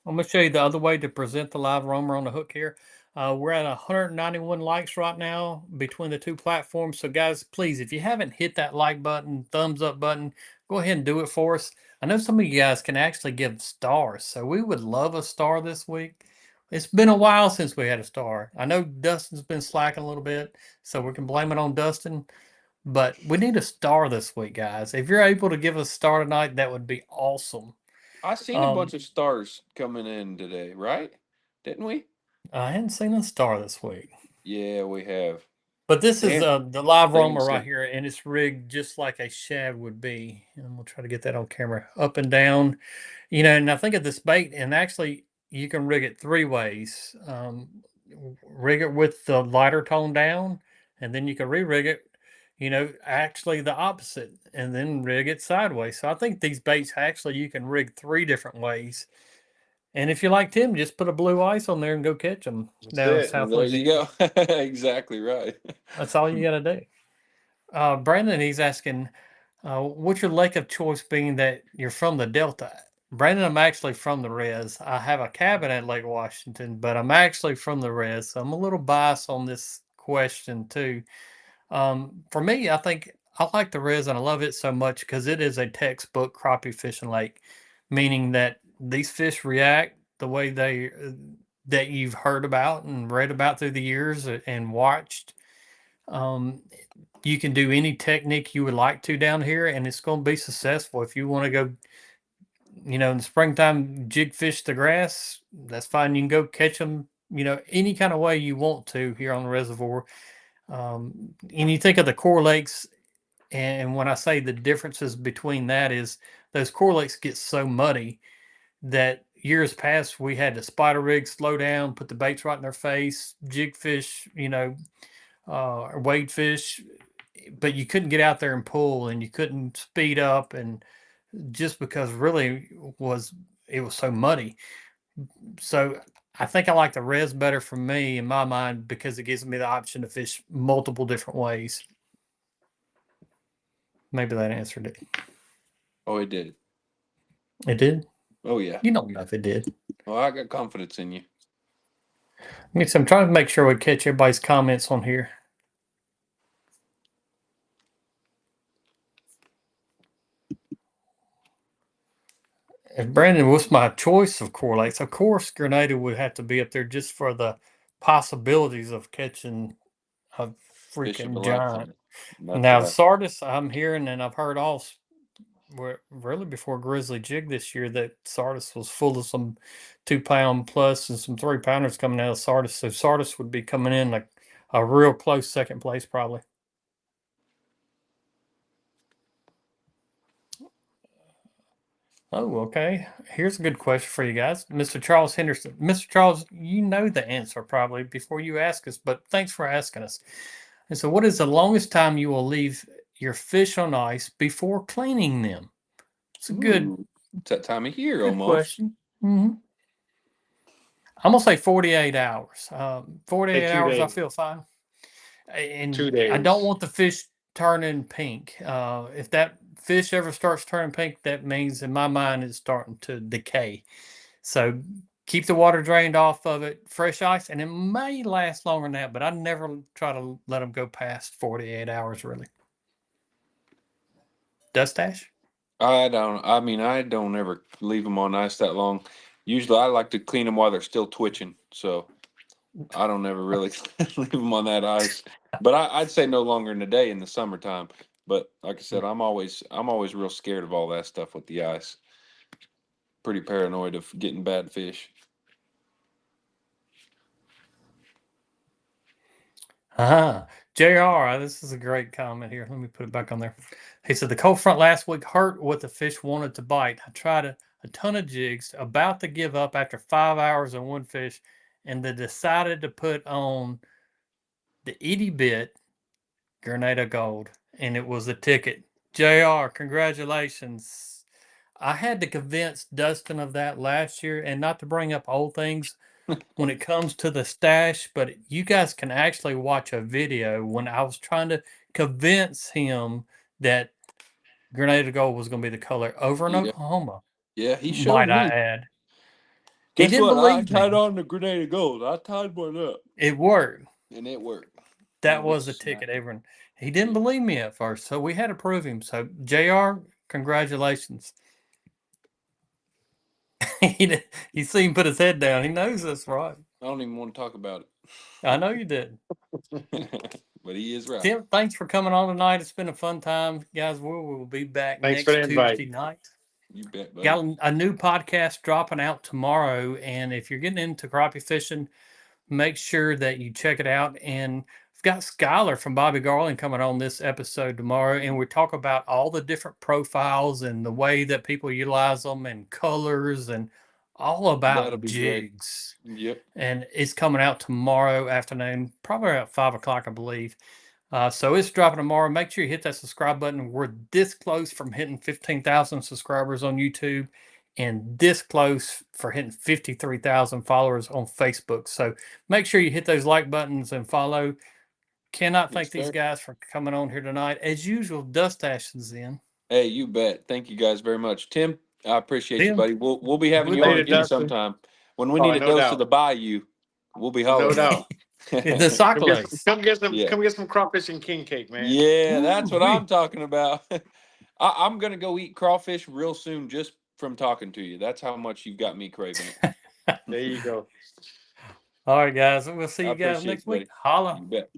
Speaker 1: I'm gonna show you the other way to present the live roamer on the hook here. We're at 191 likes right now between the two platforms. So guys, please, if you haven't hit that like button, thumbs up button, go ahead and do it for us. I know some of you guys can actually give stars, so we would love a star this week. It's been a while since we had a star. I know Dustin's been slacking a little bit, so we can blame it on Dustin. But we need a star this week, guys. If you're able to give us a star tonight, that would be awesome.
Speaker 3: I seen a bunch
Speaker 1: Um,
Speaker 3: of stars coming in today, right? Didn't we?
Speaker 1: I hadn't seen a star this week.
Speaker 3: Yeah, we have.
Speaker 1: But this is
Speaker 3: Dan,
Speaker 1: the live
Speaker 3: Dan
Speaker 1: roamer right
Speaker 3: said,
Speaker 1: here, and it's rigged just like a shad would be. And we'll try to get that on camera, up and down. And I think of this bait, and actually you can rig it three ways. Rig it with the lighter tone down, and then you can re-rig it. Actually the opposite, and then rig it sideways. So I think these baits actually you can rig three different ways. And if you like Tim, just put a blue ice on there and go catch them
Speaker 2: that's
Speaker 1: down in
Speaker 2: it.
Speaker 1: South
Speaker 3: there you
Speaker 1: Louisiana.
Speaker 3: go. Exactly right.
Speaker 1: That's all you got to do. Brandon, he's asking, what's your lake of choice being that you're from the Delta? Brandon, I'm actually from the Res. I have a cabin at Lake Washington, but I'm actually from the Res. So I'm a little biased on this question too. For me, I think I like the Res and I love it so much because it is a textbook crappie fishing lake, meaning that these fish react the way that you've heard about and read about through the years and watched. Um, you can do any technique you would like to down here, and it's going to be successful. If you want to go, in the springtime, jig fish the grass, that's fine. You can go catch them, any kind of way you want to here on the reservoir. And you think of the core lakes, and when I say the differences between that is those core lakes get so muddy that years past we had to spider rig, slow down, put the baits right in their face, jig fish, or wade fish, but you couldn't get out there and pull, and you couldn't speed up, and just because really was it was so muddy. So I think I like the res better for me in my mind because it gives me the option to fish multiple different ways. Maybe that answered it.
Speaker 3: Oh, it did.
Speaker 1: It did.
Speaker 3: Oh yeah.
Speaker 1: You don't know if it did.
Speaker 3: Well, I got confidence in you.
Speaker 1: So I'm trying to make sure we catch everybody's comments on here. And Brandon, what's my choice of correlates? Of course, Grenada would have to be up there just for the possibilities of catching a
Speaker 3: Fish of a
Speaker 1: freaking giant.
Speaker 3: lifetime. That's
Speaker 1: Now,
Speaker 3: right.
Speaker 1: Sardis, I'm hearing and I've heard all really before Grizzly Jig this year that Sardis was full of some 2 pound plus and some 3 pounders coming out of Sardis. So Sardis would be coming in like a real close second place probably. Oh, okay. Here's a good question for you guys. Mr. Charles Henderson. Mr. Charles, you know the answer probably before you ask us, but thanks for asking us. And so, what is the longest time you will leave your fish on ice before cleaning them? It's a
Speaker 3: Ooh, it's that time of year
Speaker 1: good
Speaker 3: almost.
Speaker 1: question. I'm gonna say 48 hours.
Speaker 2: Say
Speaker 1: 48
Speaker 2: 2
Speaker 1: hours, I
Speaker 2: days.
Speaker 1: feel fine. And
Speaker 2: 2
Speaker 1: I don't
Speaker 2: days.
Speaker 1: want the fish turning pink. If that fish ever starts turning pink, that means in my mind it's starting to decay. So keep the water drained off of it, fresh ice, and it may last longer than that, but I never try to let them go past 48 hours really. Dust Ash?
Speaker 3: I don't ever leave them on ice that long. Usually I like to clean them while they're still twitching. So I don't ever really leave them on that ice. But I'd say no longer than a day in the summertime. But like I said, I'm always real scared of all that stuff with the ice. Pretty paranoid of getting bad fish.
Speaker 1: JR, this is a great comment here. Let me put it back on there. He said the cold front last week hurt what the fish wanted to bite. I tried a ton of jigs, about to give up after 5 hours on one fish, and then decided to put on the itty bit Grenada Gold, and it was a ticket. JR, congratulations. I had to convince Dustin of that last year, and not to bring up old things when it comes to the stash, but you guys can actually watch a video when I was trying to convince him that Grenada Gold was going to be the color over in
Speaker 3: Yeah.
Speaker 1: Oklahoma,
Speaker 3: Yeah, he showed
Speaker 1: might I
Speaker 3: me.
Speaker 1: add. He
Speaker 3: Guess
Speaker 1: didn't
Speaker 3: what? I
Speaker 1: believe
Speaker 3: tied
Speaker 1: me.
Speaker 3: on the grenade of gold. I tied one up.
Speaker 1: It worked.
Speaker 3: And it worked.
Speaker 1: That
Speaker 3: And it
Speaker 1: was the ticket,
Speaker 3: snapped.
Speaker 1: Avery. He didn't
Speaker 3: Yeah.
Speaker 1: believe me at first, so we had to prove him. So, JR, congratulations. You see him put his head down. He knows that's right.
Speaker 3: I don't even want to talk about
Speaker 1: I know you did.
Speaker 3: it. But he is right.
Speaker 1: Tim, thanks for coming on tonight. It's been a fun time. Guys, we will be back
Speaker 2: Thanks for the
Speaker 1: next
Speaker 2: invite.
Speaker 1: Tuesday night.
Speaker 3: You bet, buddy.
Speaker 1: Got a new podcast dropping out tomorrow. And if you're getting into crappie fishing, make sure that you check it out. And we've got Skylar from Bobby Garland coming on this episode tomorrow. And we talk about all the different profiles and the way that people utilize them and colors and all
Speaker 3: That'll
Speaker 1: about
Speaker 3: be great.
Speaker 1: jigs.
Speaker 3: Yep.
Speaker 1: And it's coming out tomorrow afternoon, probably about 5 o'clock, I believe. So it's dropping tomorrow. Make sure you hit that subscribe button. We're this close from hitting 15,000 subscribers on YouTube and this close for hitting 53,000 followers on Facebook. So make sure you hit those like buttons and follow. Cannot
Speaker 3: Yes,
Speaker 1: thank these
Speaker 3: sir.
Speaker 1: guys for coming on here tonight. As usual, Dust Ashton's in.
Speaker 3: Hey, you bet. Thank you guys very much. Tim, I appreciate you,
Speaker 1: Tim,
Speaker 3: buddy. We'll be having
Speaker 1: we'll
Speaker 3: you on
Speaker 1: do
Speaker 2: Later,
Speaker 3: again
Speaker 2: Dustin.
Speaker 3: sometime. When we
Speaker 2: Oh,
Speaker 3: need a
Speaker 2: no
Speaker 3: dose of
Speaker 2: doubt.
Speaker 3: the bayou, we'll be
Speaker 2: No
Speaker 3: hollering at
Speaker 2: doubt.
Speaker 3: you.
Speaker 1: the Socklers.
Speaker 3: Yeah.
Speaker 2: Come get some crawfish and king cake, man.
Speaker 3: Yeah, that's what I'm
Speaker 1: Ooh-wee.
Speaker 3: talking about. I'm gonna go eat crawfish real soon just from talking to you. That's how much you've got me craving it.
Speaker 2: There you go.
Speaker 1: All right, guys. We'll see
Speaker 3: I
Speaker 1: you guys
Speaker 3: appreciate
Speaker 1: next
Speaker 3: you,
Speaker 1: week.
Speaker 3: buddy.
Speaker 1: Holla.
Speaker 3: You bet.